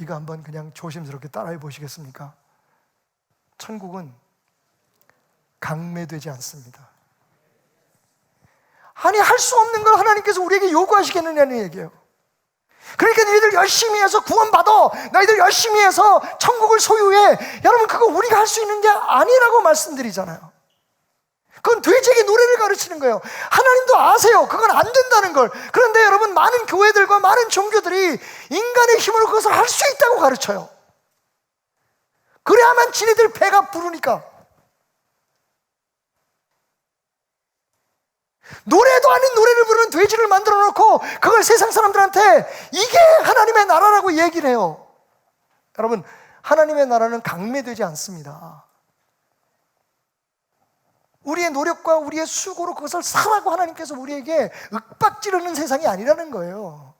Speaker 1: 이거 한번 그냥 조심스럽게 따라해 보시겠습니까? 천국은 강매되지 않습니다. 아니, 할 수 없는 걸 하나님께서 우리에게 요구하시겠느냐는 얘기예요. 그러니까 너희들 열심히 해서 구원받아, 너희들 열심히 해서 천국을 소유해. 여러분, 그거 우리가 할 수 있는 게 아니라고 말씀드리잖아요. 그건 돼지에게 노래를 가르치는 거예요. 하나님도 아세요, 그건 안 된다는 걸. 그런데 여러분, 많은 교회들과 많은 종교들이 인간의 힘으로 그것을 할 수 있다고 가르쳐요. 그래야만 지네들 배가 부르니까. 노래도 아닌 노래를 부르는 돼지를 만들어 놓고 그걸 세상 사람들한테 이게 하나님의 나라라고 얘기를 해요. 여러분, 하나님의 나라는 강매되지 않습니다. 우리의 노력과 우리의 수고로 그것을 사라고 하나님께서 우리에게 윽박지르는 세상이 아니라는 거예요.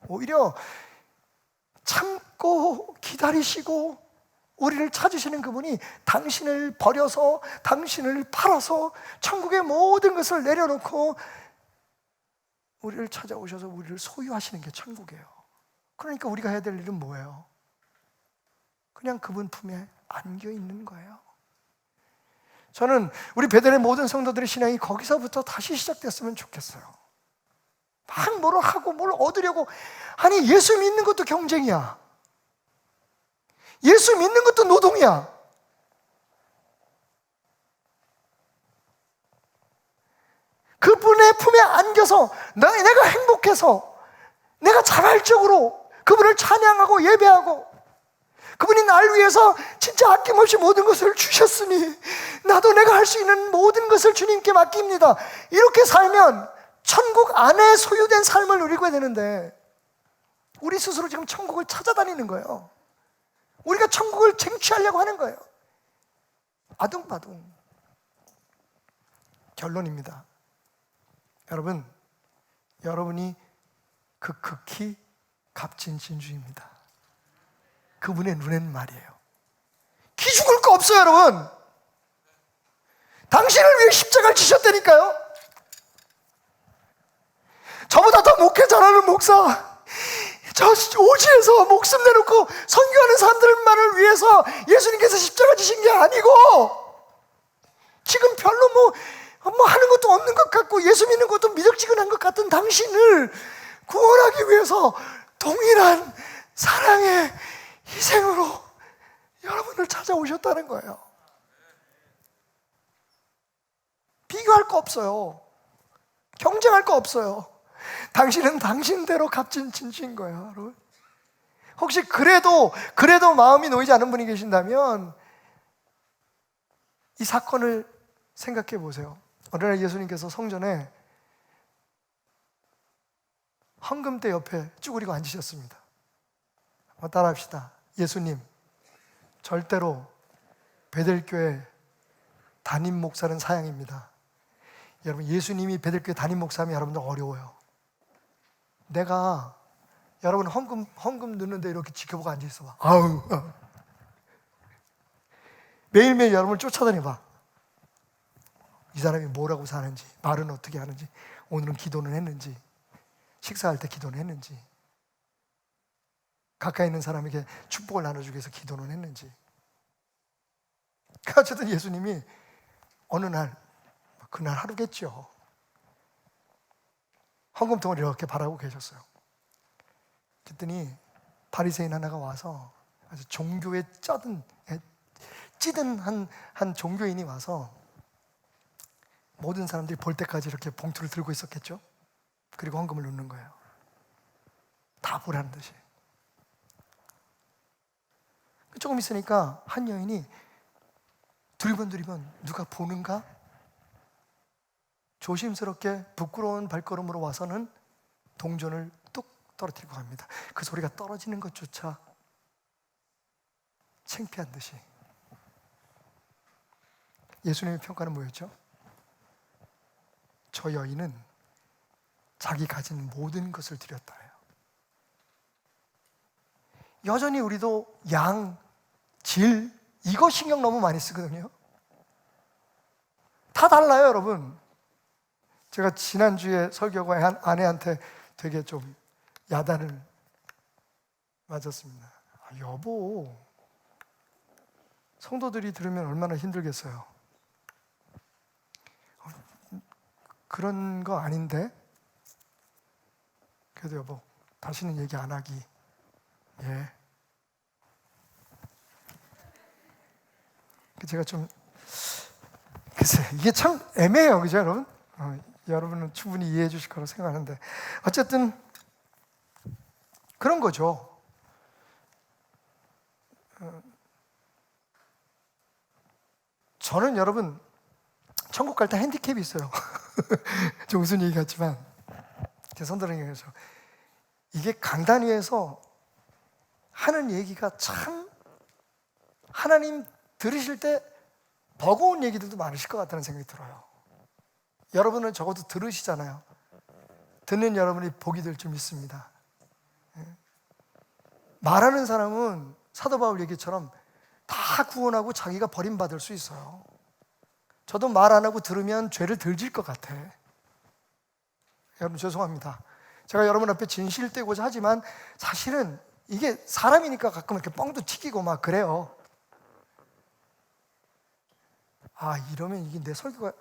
Speaker 1: 오히려 참고 기다리시고 우리를 찾으시는 그분이 당신을 버려서, 당신을 팔아서 천국의 모든 것을 내려놓고 우리를 찾아오셔서 우리를 소유하시는 게 천국이에요. 그러니까 우리가 해야 될 일은 뭐예요? 그냥 그분 품에 안겨 있는 거예요. 저는 우리 베델의 모든 성도들의 신앙이 거기서부터 다시 시작됐으면 좋겠어요. 막 뭐를 하고 뭘 얻으려고. 아니, 예수 믿는 것도 경쟁이야. 예수 믿는 것도 노동이야. 그분의 품에 안겨서 내가 행복해서, 내가 자발적으로 그분을 찬양하고 예배하고, 그분이 날 위해서 진짜 아낌없이 모든 것을 주셨으니 나도 내가 할 수 있는 모든 것을 주님께 맡깁니다. 이렇게 살면 천국 안에 소유된 삶을 누리게 되는데, 우리 스스로 지금 천국을 찾아다니는 거예요. 우리가 천국을 쟁취하려고 하는 거예요. 아둥바둥. 결론입니다. 여러분, 여러분이 그 극히 값진 진주입니다. 그분의 눈에는 말이에요, 기죽을 거 없어요. 여러분, 당신을 위해 십자가를 지셨다니까요. 저보다 더 목회 잘하는 목사, 저 오지에서 목숨 내놓고 선교하는 사람들만을 위해서 예수님께서 십자가 지신 게 아니고, 지금 별로 뭐 하는 것도 없는 것 같고 예수 믿는 것도 미적지근한 것 같은 당신을 구원하기 위해서 동일한 사랑의 희생으로 여러분을 찾아오셨다는 거예요. 비교할 거 없어요. 경쟁할 거 없어요. 당신은 당신대로 값진 진주인 거예요, 여러분. 혹시 그래도 마음이 놓이지 않은 분이 계신다면 이 사건을 생각해 보세요. 어느 날 예수님께서 성전에 헌금대 옆에 쭈그리고 앉으셨습니다. 한번 따라합시다. 예수님, 절대로 베델교회 담임 목사는 사양입니다. 여러분, 예수님이 베델교회 담임 목사면 여러분들 어려워요. 내가 여러분 헌금 넣는데 이렇게 지켜보고 앉아있어 봐. 아우. 매일매일 여러분을 쫓아다녀봐. 이 사람이 뭐라고 사는지, 말은 어떻게 하는지, 오늘은 기도는 했는지, 식사할 때 기도는 했는지, 가까이 있는 사람에게 축복을 나눠주기 위해서 기도는 했는지. 어쨌든 예수님이 어느 날, 그날 하루겠죠, 헌금통을 이렇게 바라보고 계셨어요. 그랬더니 바리새인 하나가 와서 아주 종교에 찌든 한 종교인이 와서 모든 사람들이 볼 때까지 이렇게 봉투를 들고 있었겠죠. 그리고 헌금을 넣는 거예요. 다 보라는 듯이. 조금 있으니까 한 여인이 두리번 누가 보는가? 조심스럽게 부끄러운 발걸음으로 와서는 동전을 뚝 떨어뜨리고 갑니다. 그 소리가 떨어지는 것조차 창피한 듯이. 예수님의 평가는 뭐였죠? 저 여인은 자기 가진 모든 것을 드렸다 해요. 여전히 우리도 양, 질, 이거 신경 너무 많이 쓰거든요. 다 달라요, 여러분. 제가 지난주에 설교가 한 아내한테 되게 좀 야단을 맞았습니다. 여보, 성도들이 들으면 얼마나 힘들겠어요. 그런 거 아닌데? 그래도 여보, 다시는 얘기 안 하기. 예. 제가 좀, 글쎄, 이게 참 애매해요, 그죠, 여러분? 여러분은 충분히 이해해 주실 거라고 생각하는데, 어쨌든 그런 거죠. 저는 여러분, 천국 갈 때 핸디캡이 있어요. 좀 무슨 얘기 같지만 제 손들어서 이게 강단 위에서 하는 얘기가 참 하나님 들으실 때 버거운 얘기들도 많으실 것 같다는 생각이 들어요. 여러분은 적어도 들으시잖아요. 듣는 여러분이 복이 될 줄 믿습니다. 말하는 사람은 사도 바울 얘기처럼 다 구원하고 자기가 버림받을 수 있어요. 저도 말 안 하고 들으면 죄를 덜 질 것 같아. 여러분 죄송합니다. 제가 여러분 앞에 진실을 떼고자 하지만 사실은 이게 사람이니까 가끔 이렇게 뻥도 튀기고 막 그래요. 이러면 이게 내 설교가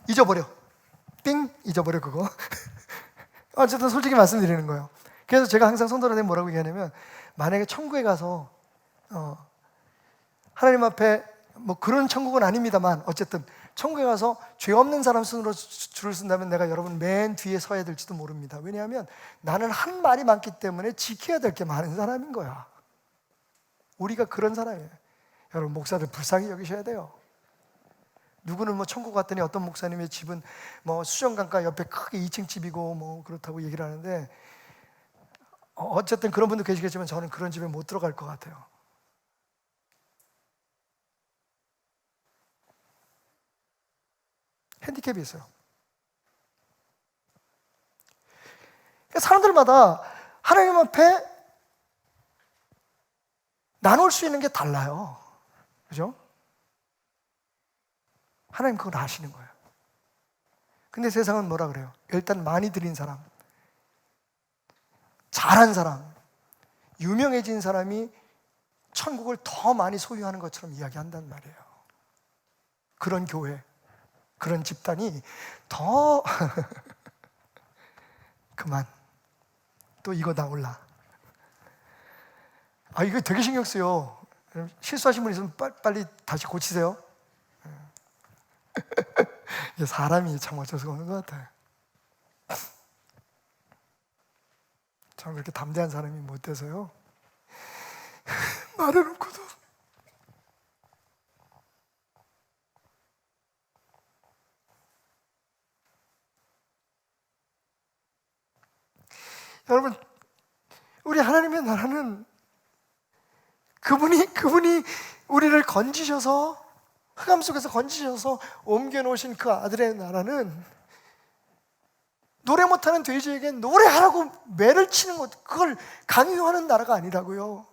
Speaker 1: 잊어버려. 삥 잊어버려 그거. 어쨌든 솔직히 말씀드리는 거예요. 그래서 제가 항상 성도들한테 뭐라고 얘기하냐면, 만약에 천국에 가서 하나님 앞에 뭐 그런 천국은 아닙니다만 어쨌든 천국에 가서 죄 없는 사람 순으로 줄을 쓴다면 내가 여러분 맨 뒤에 서야 될지도 모릅니다. 왜냐하면 나는 한 말이 많기 때문에 지켜야 될 게 많은 사람인 거야. 우리가 그런 사람이에요. 여러분 목사들 불쌍히 여기셔야 돼요. 누구는 뭐 천국 갔더니 어떤 목사님의 집은 뭐 수정강가 옆에 크게 2층 집이고 뭐 그렇다고 얘기를 하는데, 어쨌든 그런 분도 계시겠지만 저는 그런 집에 못 들어갈 것 같아요. 핸디캡이 있어요. 그러니까 사람들마다 하나님 앞에 나눌 수 있는 게 달라요. 그죠? 하나님 그걸 아시는 거예요. 근데 세상은 뭐라 그래요? 일단 많이 드린 사람, 잘한 사람, 유명해진 사람이 천국을 더 많이 소유하는 것처럼 이야기한단 말이에요. 그런 교회, 그런 집단이 더 그만 또 이거 나올라. 이거 되게 신경 쓰여. 실수하신 분 있으면 빨리 다시 고치세요. 이게 사람이 참 어쩔 수가 없는 것 같아요. 저는 그렇게 담대한 사람이 못 돼서요. 말해놓고도 여러분, 우리 하나님의 나라는 그분이 우리를 건지셔서 흑암 속에서 건지셔서 옮겨놓으신 그 아들의 나라는 노래 못하는 돼지에게 노래하라고 매를 치는 것, 그걸 강요하는 나라가 아니라고요.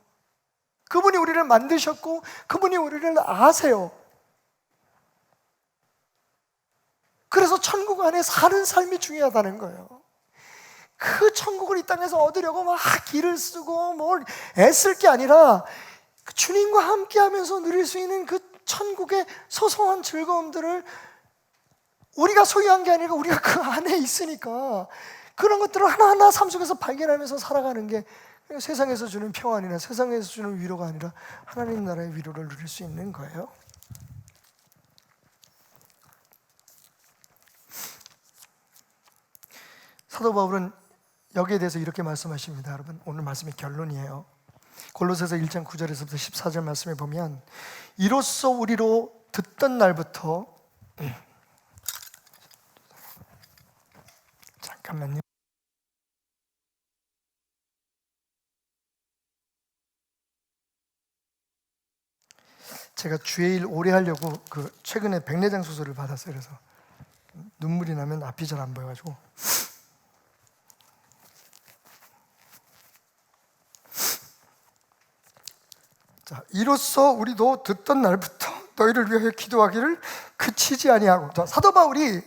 Speaker 1: 그분이 우리를 만드셨고 그분이 우리를 아세요. 그래서 천국 안에 사는 삶이 중요하다는 거예요. 그 천국을 이 땅에서 얻으려고 막 길을 쓰고 뭘 애쓸 게 아니라 주님과 함께 하면서 누릴 수 있는 그 천국의 소소한 즐거움들을 우리가 소유한 게 아니라 우리가 그 안에 있으니까 그런 것들을 하나하나 삶 속에서 발견하면서 살아가는 게 세상에서 주는 평안이나 세상에서 주는 위로가 아니라 하나님 나라의 위로를 누릴 수 있는 거예요. 사도 바울은 여기에 대해서 이렇게 말씀하십니다. 여러분, 오늘 말씀의 결론이에요. 골로새서 1장 9절에서부터 14절 말씀에 보면 이로써 우리로 듣던 날부터 잠깐만요. 제가 주의 일 오래 하려고 최근에 백내장 수술을 받았어요. 그래서 눈물이 나면 앞이 잘 안 보여가지고 자, 이로써 우리도 듣던 날부터 너희를 위하여 기도하기를 그치지 아니하고. 자, 사도 바울이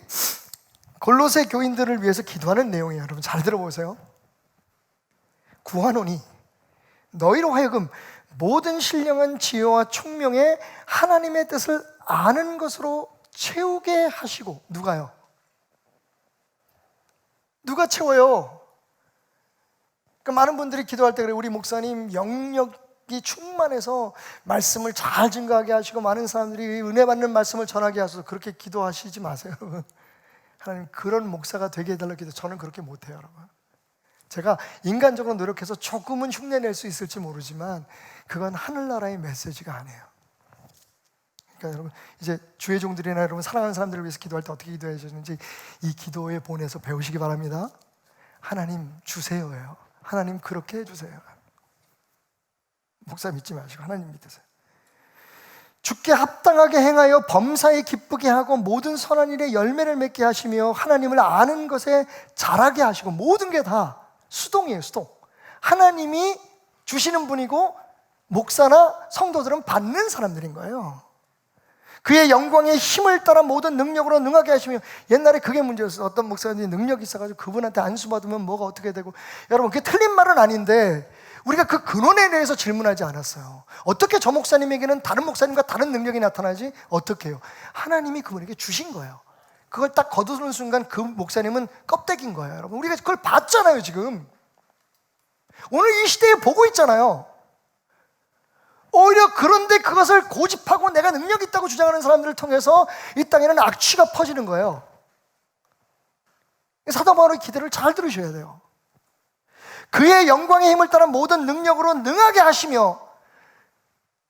Speaker 1: 골로새 교인들을 위해서 기도하는 내용이에요. 여러분 잘 들어보세요. 구하노니 너희로 하여금 모든 신령한 지혜와 총명에 하나님의 뜻을 아는 것으로 채우게 하시고. 누가요? 누가 채워요? 그러니까 많은 분들이 기도할 때 그래요. 우리 목사님 영역이 충만해서 말씀을 잘 증거하게 하시고 많은 사람들이 은혜 받는 말씀을 전하게 하셔서 그렇게 기도하시지 마세요. 하나님 그런 목사가 되게 해달라고 기도. 저는 그렇게 못해요, 여러분. 제가 인간적으로 노력해서 조금은 흉내낼 수 있을지 모르지만 그건 하늘나라의 메시지가 아니에요. 그러니까 여러분, 이제 주의 종들이나 여러분 사랑하는 사람들을 위해서 기도할 때 어떻게 기도해야 되는지 이 기도에 본해서 배우시기 바랍니다. 하나님 주세요예요. 하나님 그렇게 해주세요. 목사 믿지 마시고 하나님 믿으세요. 주께 합당하게 행하여 범사에 기쁘게 하고 모든 선한 일에 열매를 맺게 하시며 하나님을 아는 것에 자라게 하시고. 모든 게 다 수동이에요. 수동. 하나님이 주시는 분이고 목사나 성도들은 받는 사람들인 거예요. 그의 영광의 힘을 따라 모든 능력으로 능하게 하시며. 옛날에 그게 문제였어요. 어떤 목사님이 능력이 있어가지고 그분한테 안수 받으면 뭐가 어떻게 되고. 여러분 그게 틀린 말은 아닌데 우리가 그 근원에 대해서 질문하지 않았어요. 어떻게 저 목사님에게는 다른 목사님과 다른 능력이 나타나지? 어떻게 해요? 하나님이 그분에게 주신 거예요. 그걸 딱 거두는 순간 그 목사님은 껍데기인 거예요. 여러분 우리가 그걸 봤잖아요. 지금 오늘 이 시대에 보고 있잖아요. 오히려 그런데 그것을 고집하고 내가 능력이 있다고 주장하는 사람들을 통해서 이 땅에는 악취가 퍼지는 거예요. 사도 바울의 기도를 잘 들으셔야 돼요. 그의 영광의 힘을 따라 모든 능력으로 능하게 하시며.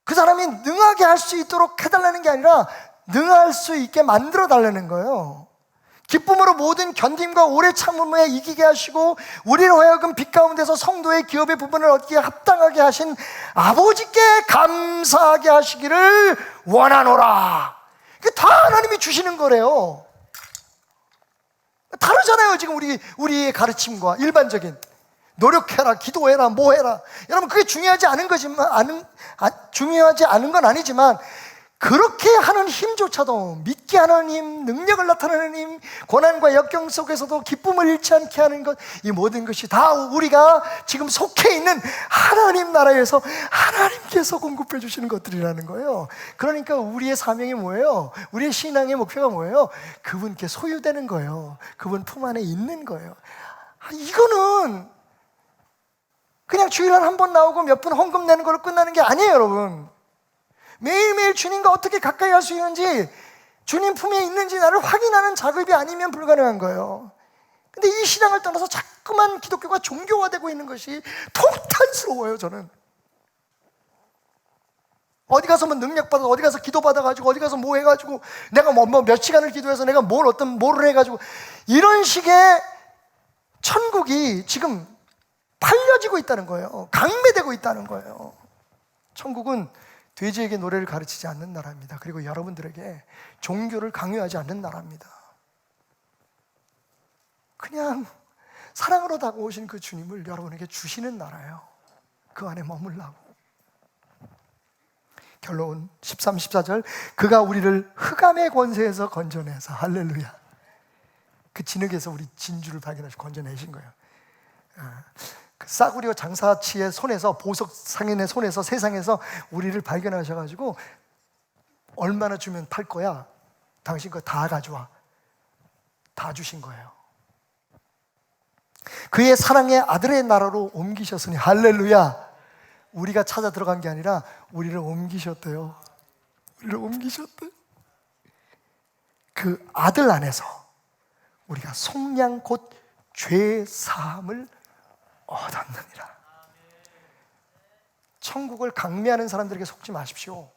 Speaker 1: 그 사람이 능하게 할 수 있도록 해달라는 게 아니라 능할 수 있게 만들어 달라는 거예요. 기쁨으로 모든 견딤과 오래 참음에 이기게 하시고 우리로 하여금 빛 가운데서 성도의 기업의 부분을 얻기에 합당하게 하신 아버지께 감사하게 하시기를 원하노라. 그게 다 하나님이 주시는 거래요. 다르잖아요. 지금 우리의 가르침과 일반적인 노력해라, 기도해라, 뭐 해라. 여러분 그게 중요하지 않은 거지만 중요하지 않은 건 아니지만 그렇게 하는 힘조차도, 믿게 하는 힘, 능력을 나타내는 힘, 고난과 역경 속에서도 기쁨을 잃지 않게 하는 것, 이 모든 것이 다 우리가 지금 속해 있는 하나님 나라에서 하나님께서 공급해 주시는 것들이라는 거예요. 그러니까 우리의 사명이 뭐예요? 우리의 신앙의 목표가 뭐예요? 그분께 소유되는 거예요. 그분 품 안에 있는 거예요. 이거는 그냥 주일날 한 번 나오고 몇 분 헌금 내는 걸로 끝나는 게 아니에요, 여러분. 매일매일 주님과 어떻게 가까이 할 수 있는지 주님 품에 있는지 나를 확인하는 작업이 아니면 불가능한 거예요. 근데 이 신앙을 떠나서 자꾸만 기독교가 종교화되고 있는 것이 통탄스러워요. 저는 어디 가서 뭐 능력받아, 어디 가서 기도받아가지고, 어디 가서 뭐 해가지고, 내가 몇 시간을 기도해서 내가 뭐를 해가지고, 이런 식의 천국이 지금 팔려지고 있다는 거예요. 강매되고 있다는 거예요. 천국은 돼지에게 노래를 가르치지 않는 나라입니다. 그리고 여러분들에게 종교를 강요하지 않는 나라입니다. 그냥 사랑으로 다가오신 그 주님을 여러분에게 주시는 나라예요. 그 안에 머물라고. 결론 13, 14절, 그가 우리를 흑암의 권세에서 건져내서, 할렐루야, 그 진흙에서 우리 진주를 발견하시고 건져내신 거예요. 그 싸구려 장사치의 손에서, 보석 상인의 손에서, 세상에서 우리를 발견하셔가지고 얼마나 주면 팔 거야? 당신 거 다 가져와. 다 주신 거예요. 그의 사랑의 아들의 나라로 옮기셨으니, 할렐루야. 우리가 찾아 들어간 게 아니라 우리를 옮기셨대요. 우리를 옮기셨대. 그 아들 안에서 우리가 속량 곧 죄 사함을 얻었느니라. 천국을 강매하는 사람들에게 속지 마십시오.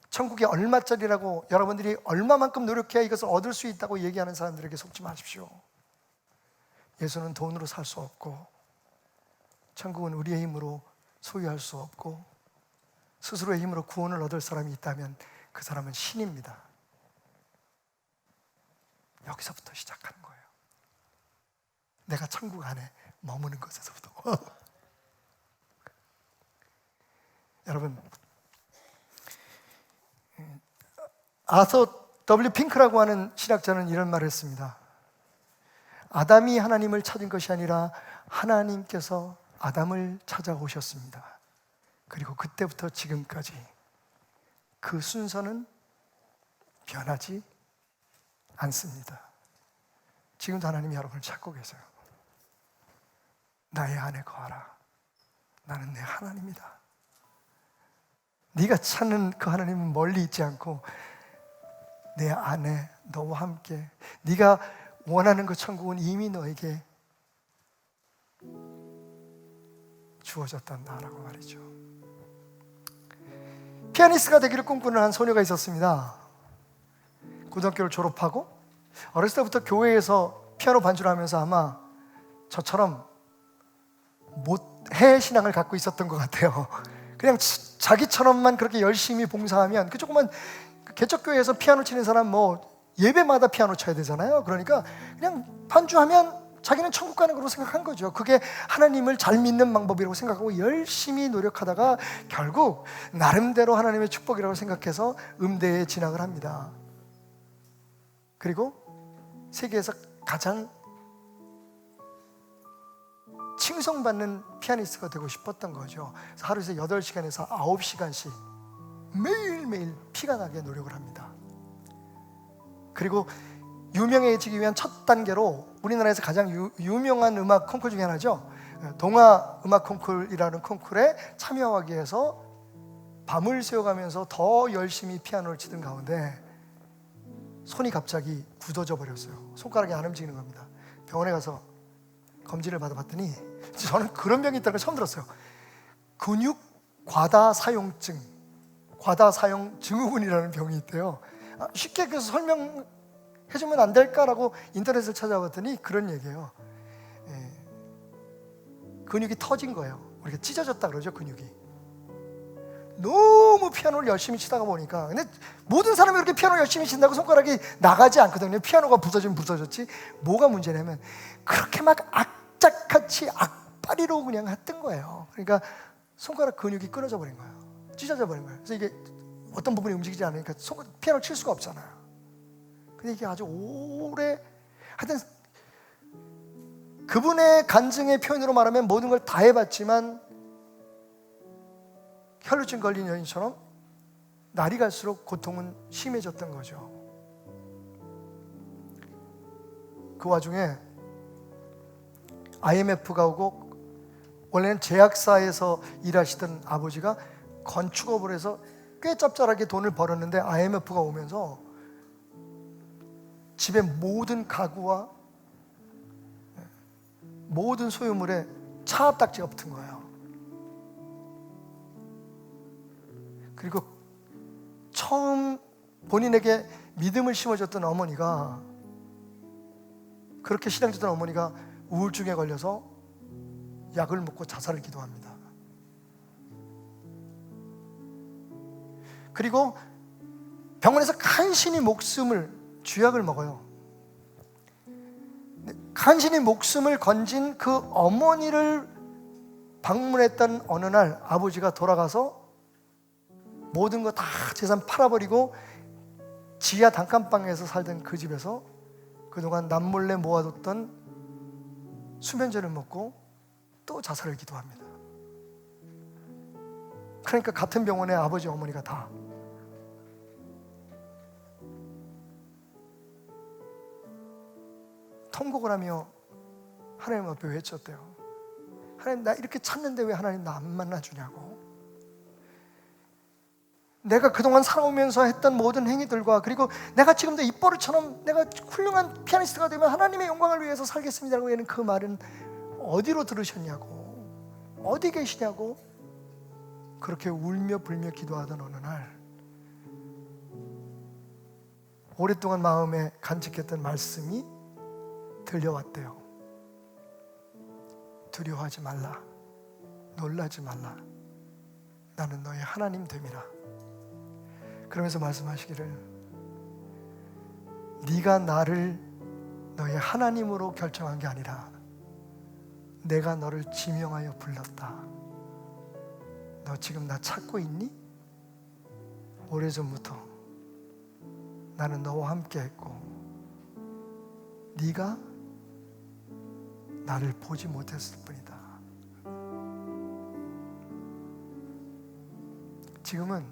Speaker 1: 천국이 얼마짜리라고, 여러분들이 얼마만큼 노력해야 이것을 얻을 수 있다고 얘기하는 사람들에게 속지 마십시오. 예수는 돈으로 살 수 없고, 천국은 우리의 힘으로 소유할 수 없고, 스스로의 힘으로 구원을 얻을 사람이 있다면 그 사람은 신입니다. 여기서부터 시작하는 거예요. 내가 천국 안에 머무는 것에서부터. 여러분, 아서 W. 핑크라고 하는 신학자는 이런 말을 했습니다. 아담이 하나님을 찾은 것이 아니라 하나님께서 아담을 찾아오셨습니다. 그리고 그때부터 지금까지 그 순서는 변하지 않습니다. 지금도 하나님이 여러분을 찾고 계세요. 나의 안에 거하라. 나는 내 하나님이다. 네가 찾는 그 하나님은 멀리 있지 않고 내 안에 너와 함께, 네가 원하는 그 천국은 이미 너에게 주어졌단 나라고 말이죠. 피아니스트가 되기를 꿈꾸는 한 소녀가 있었습니다. 고등학교를 졸업하고 어렸을 때부터 교회에서 피아노 반주를 하면서 아마 저처럼 해 신앙을 갖고 있었던 것 같아요. 그냥 자기처럼만 그렇게 열심히 봉사하면, 그 조그만 개척교회에서 피아노 치는 사람 예배마다 피아노 쳐야 되잖아요. 그러니까 그냥 반주하면 자기는 천국 가는 거로 생각한 거죠. 그게 하나님을 잘 믿는 방법이라고 생각하고 열심히 노력하다가 결국 나름대로 하나님의 축복이라고 생각해서 음대에 진학을 합니다. 그리고 세계에서 가장 칭송받는 피아니스트가 되고 싶었던 거죠. 그래서 하루에 8시간에서 9시간씩 매일매일 피가 나게 노력을 합니다. 그리고 유명해지기 위한 첫 단계로 우리나라에서 가장 유명한 음악 콩쿨 중에 하나죠. 동아 음악 콩쿨이라는 콩쿨에 참여하기 위해서 밤을 새워가면서 더 열심히 피아노를 치던 가운데 손이 갑자기 굳어져 버렸어요. 손가락이 안 움직이는 겁니다. 병원에 가서 검진을 받아봤더니, 저는 그런 병이 있다는 걸 처음 들었어요. 근육 과다 사용증, 과다 사용 증후군이라는 병이 있대요. 쉽게 그래서 설명해주면 안 될까라고 인터넷을 찾아봤더니 그런 얘기예요. 근육이 터진 거예요. 우리가 찢어졌다 그러죠, 근육이. 너무 피아노를 열심히 치다가 보니까, 근데 모든 사람이 그렇게 피아노 열심히 친다고 손가락이 나가지 않거든요. 피아노가 부서지면 부서졌지. 뭐가 문제냐면 그렇게 막 악착같이 악바리로 그냥 했던 거예요. 그러니까 손가락 근육이 끊어져 버린 거예요. 찢어져 버린 거예요. 그래서 이게 어떤 부분이 움직이지 않으니까 피아노를 칠 수가 없잖아요. 근데 이게 아주 오래, 하여튼 그분의 간증의 표현으로 말하면 모든 걸 다 해봤지만 혈루증 걸린 여인처럼 날이 갈수록 고통은 심해졌던 거죠. 그 와중에 IMF가 오고, 원래는 제약사에서 일하시던 아버지가 건축업을 해서 꽤 짭짤하게 돈을 벌었는데 IMF가 오면서 집의 모든 가구와 모든 소유물에 차압딱지가 붙은 거예요. 그리고 처음 본인에게 믿음을 심어줬던 어머니가, 그렇게 신앙주던 어머니가 우울증에 걸려서 약을 먹고 자살을 기도합니다. 그리고 병원에서 간신히 목숨을, 쥐약을 먹어요. 간신히 목숨을 건진 그 어머니를 방문했던 어느 날 아버지가 돌아가서 모든 거 다 재산 팔아버리고 지하 단칸방에서 살던 그 집에서 그동안 남몰래 모아뒀던 수면제를 먹고 또 자살을 기도합니다. 그러니까 같은 병원에 아버지 어머니가 다 통곡을 하며 하나님 앞에 외쳤대요. 하나님, 나 이렇게 찾는데 왜 하나님 나 안 만나주냐고. 내가 그동안 살아오면서 했던 모든 행위들과, 그리고 내가 지금도 입버릇처럼 내가 훌륭한 피아니스트가 되면 하나님의 영광을 위해서 살겠습니다라고 하는 그 말은 어디로 들으셨냐고, 어디 계시냐고. 그렇게 울며 불며 기도하던 어느 날 오랫동안 마음에 간직했던 말씀이 들려왔대요. 두려워하지 말라, 놀라지 말라, 나는 너의 하나님 됨이라. 그러면서 말씀하시기를, 네가 나를 너의 하나님으로 결정한 게 아니라 내가 너를 지명하여 불렀다. 너 지금 나 찾고 있니? 오래전부터 나는 너와 함께 했고 네가 나를 보지 못했을 뿐이다. 지금은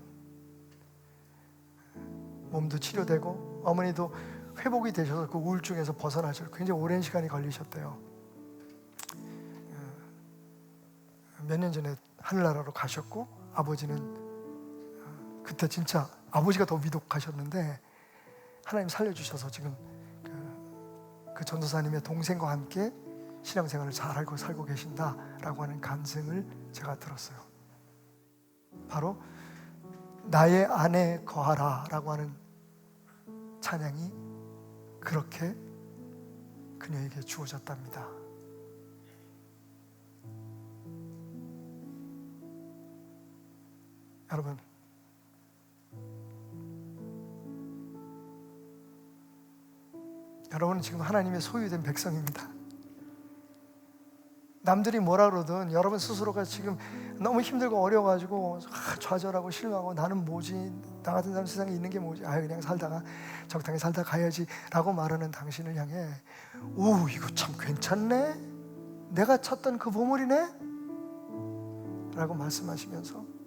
Speaker 1: 몸도 치료되고 어머니도 회복이 되셔서 그 우울증에서 벗어나셔서 굉장히 오랜 시간이 걸리셨대요. 몇 년 전에 하늘나라로 가셨고, 아버지는 그때 진짜 아버지가 더 위독하셨는데 하나님 살려주셔서 지금 그 전도사님의 동생과 함께 신앙생활을 잘 알고 살고 계신다라고 하는 간증을 제가 들었어요. 바로 나의 안에 거하라 라고 하는 찬양이 그렇게 그녀에게 주어졌답니다. 여러분, 여러분은 지금 하나님의 소유된 백성입니다. 남들이 뭐라 그러든 여러분 스스로가 지금 너무 힘들고 어려워가지고 좌절하고 실망하고 나는 뭐지, 나 같은 사람 세상에 있는 게 뭐지, 그냥 살다가 적당히 살다 가야지 라고 말하는 당신을 향해, 오, 이거 참 괜찮네, 내가 찾던 그 보물이네 라고 말씀하시면서,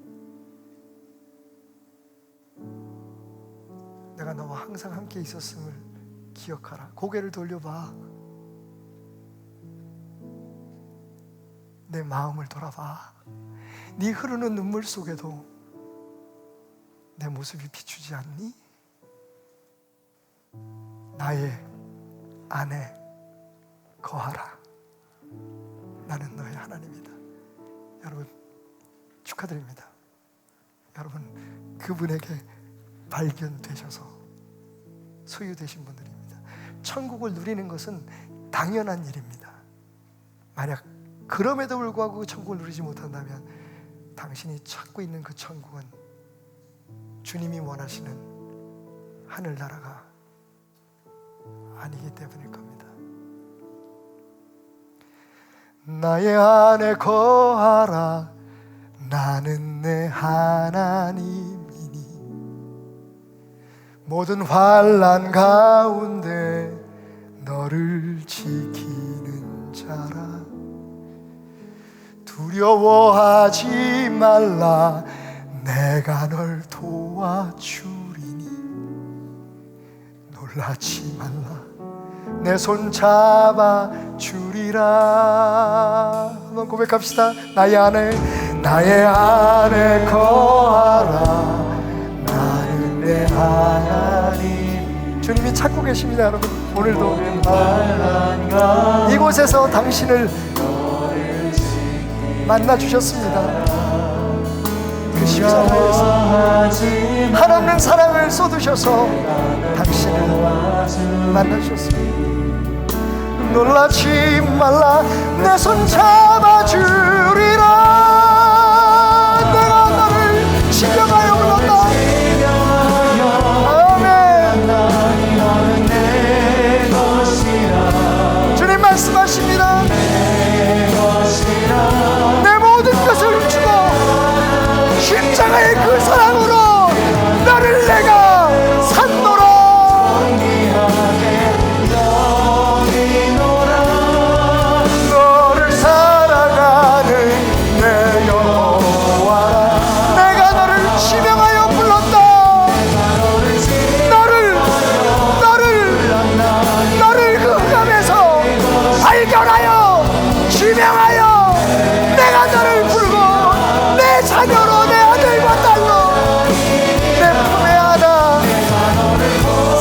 Speaker 1: 내가 너와 항상 함께 있었음을 기억하라. 고개를 돌려봐. 내 마음을 돌아봐. 네 흐르는 눈물 속에도 내 모습이 비추지 않니? 나의 안에 거하라. 나는 너의 하나님이다. 여러분 축하드립니다. 여러분 그분에게 발견되셔서 소유되신 분들입니다. 천국을 누리는 것은 당연한 일입니다. 만약 그럼에도 불구하고 그 천국을 누리지 못한다면 당신이 찾고 있는 그 천국은 주님이 원하시는 하늘나라가 아니기 때문일 겁니다. 나의 안에 거하라. 나는 내 하나님이니 모든 환난 가운데 너를 지키는 자라. 두려워하지 말라. 내가 널 도와주리니 놀라지 말라. 내 손 잡아주리라. 한번 고백합시다. 나의 안에 거하라. 내 하나님. 주님이 찾고 계십니다, 여러분. 오늘도 이곳에서 당신을 만나 주셨습니다. 그 십자가에서 한없는 사랑을 쏟으셔서 당신을 만나 주셨습니다. 놀라지 말라, 내 손 잡아주리라. 내가 너를 신령하여 불렀다. 아멘. 주님 말씀하십니다. 내 모든 것을 주고 십자가의 그 사랑으로 너를 내가 산노라. 너를 사랑하는 내 여호와라. 내가 너를 지명하여 불렀다. 너를 그 흑암에서 발견하여 지명하여 내가 너를 부르고 내 자녀로, 내 아들과 딸로 내 품에 안아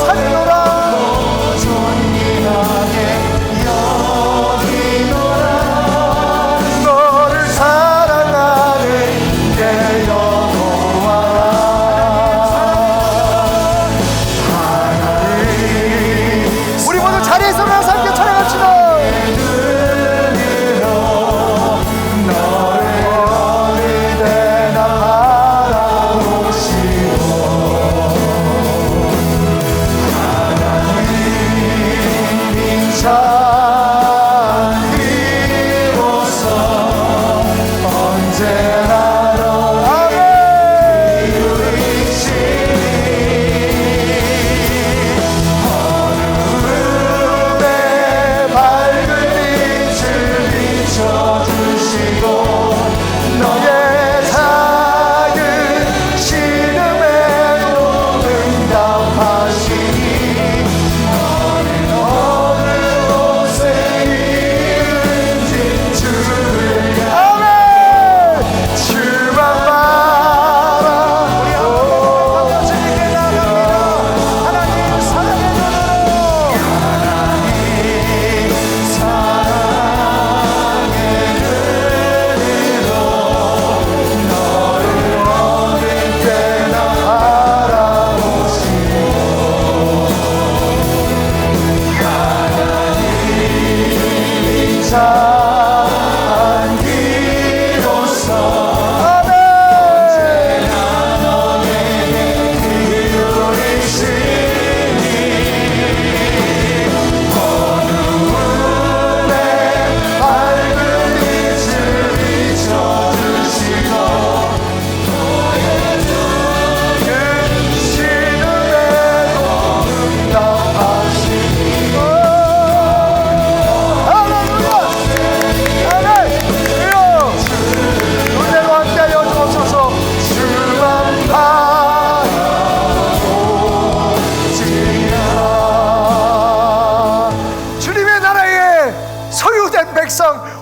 Speaker 1: 살리노라. 너를 사랑하는 내 여호와라. 우리 모두 자리에서 나서 함께 찬양합시다.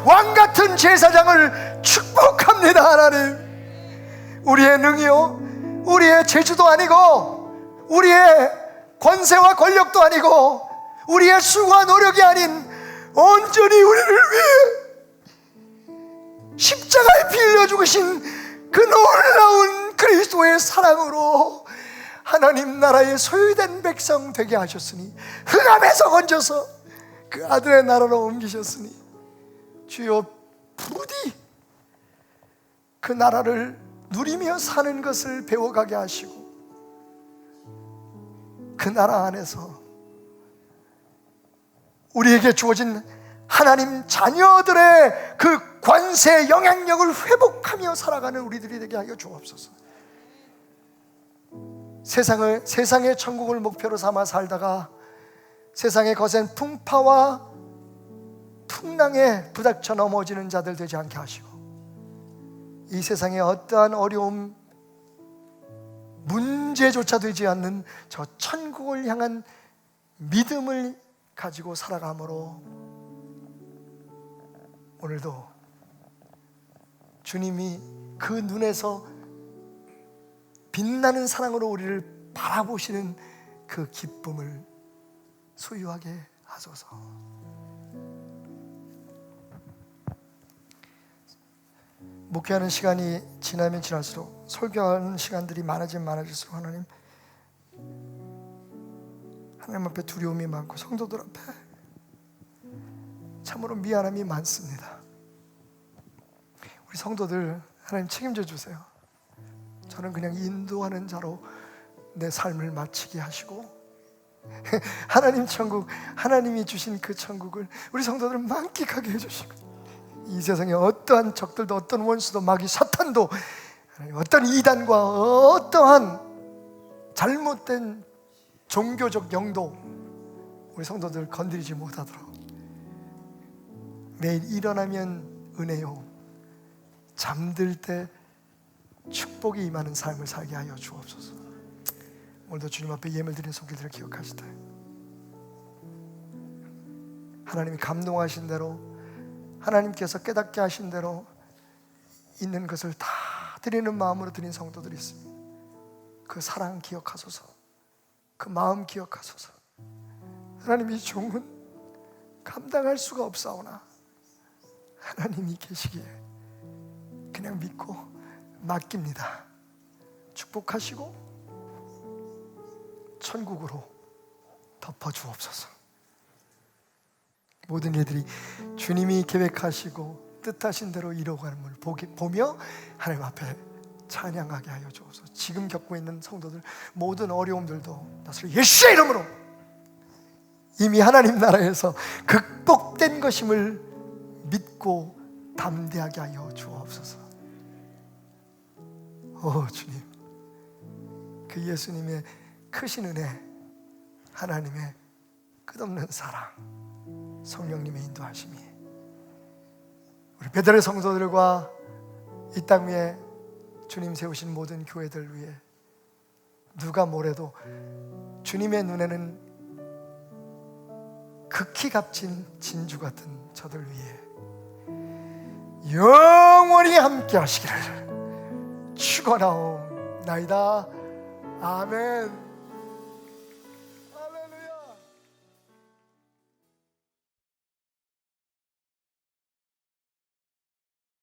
Speaker 1: 왕같은 제사장을 축복합니다. 하나님, 우리의 능이요, 우리의 재주도 아니고, 우리의 권세와 권력도 아니고, 우리의 수고와 노력이 아닌 온전히 우리를 위해 십자가에 피 흘려 죽으신 그 놀라운 그리스도의 사랑으로 하나님 나라의 소유된 백성 되게 하셨으니, 흑암에서 건져서 그 아들의 나라로 옮기셨으니, 주여 부디 그 나라를 누리며 사는 것을 배워가게 하시고, 그 나라 안에서 우리에게 주어진 하나님 자녀들의 그 관세 영향력을 회복하며 살아가는 우리들이 되게 하여 주옵소서. 세상의 천국을 목표로 삼아 살다가 세상의 거센 풍파와 풍랑에 부닥쳐 넘어지는 자들 되지 않게 하시고, 이 세상에 어떠한 어려움, 문제조차 되지 않는 저 천국을 향한 믿음을 가지고 살아가므로 오늘도 주님이 그 눈에서 빛나는 사랑으로 우리를 바라보시는 그 기쁨을 소유하게 하소서. 목회하는 시간이 지나면 지날수록, 설교하는 시간들이 많아지면 많아질수록 하나님 앞에 두려움이 많고 성도들 앞에 참으로 미안함이 많습니다. 우리 성도들 하나님 책임져 주세요. 저는 그냥 인도하는 자로 내 삶을 마치게 하시고 하나님 천국, 하나님이 주신 그 천국을 우리 성도들을 만끽하게 해주시고, 이 세상에 어떠한 적들도, 어떤 원수도, 마귀 사탄도, 어떤 이단과 어떠한 잘못된 종교적 영도 우리 성도들 건드리지 못하도록 매일 일어나면 은혜요, 잠들 때 축복이 임하는 삶을 살게 하여 주옵소서. 오늘도 주님 앞에 예물 드리는 손길들을 기억하시되 하나님이 감동하신 대로, 하나님께서 깨닫게 하신 대로 있는 것을 다 드리는 마음으로 드린 성도들이 있습니다. 그 사랑 기억하소서, 그 마음 기억하소서. 하나님, 이 종은 감당할 수가 없사오나 하나님이 계시기에 그냥 믿고 맡깁니다. 축복하시고 천국으로 덮어주옵소서. 모든 일들이 주님이 계획하시고 뜻하신 대로 이루어가는 걸 보며 하나님 앞에 찬양하게 하여 주옵소서. 지금 겪고 있는 성도들 모든 어려움들도 나스렛 예수의 이름으로 이미 하나님 나라에서 극복된 것임을 믿고 담대하게 하여 주옵소서. 오 주님, 그 예수님의 크신 은혜, 하나님의 끝없는 사랑, 성령님의 인도하심이 우리 베델의 성도들과 이 땅 위에 주님 세우신 모든 교회들 위해, 누가 뭐래도 주님의 눈에는 극히 값진 진주 같은 저들 위해 영원히 함께 하시기를 축원하옵나이다. 아멘.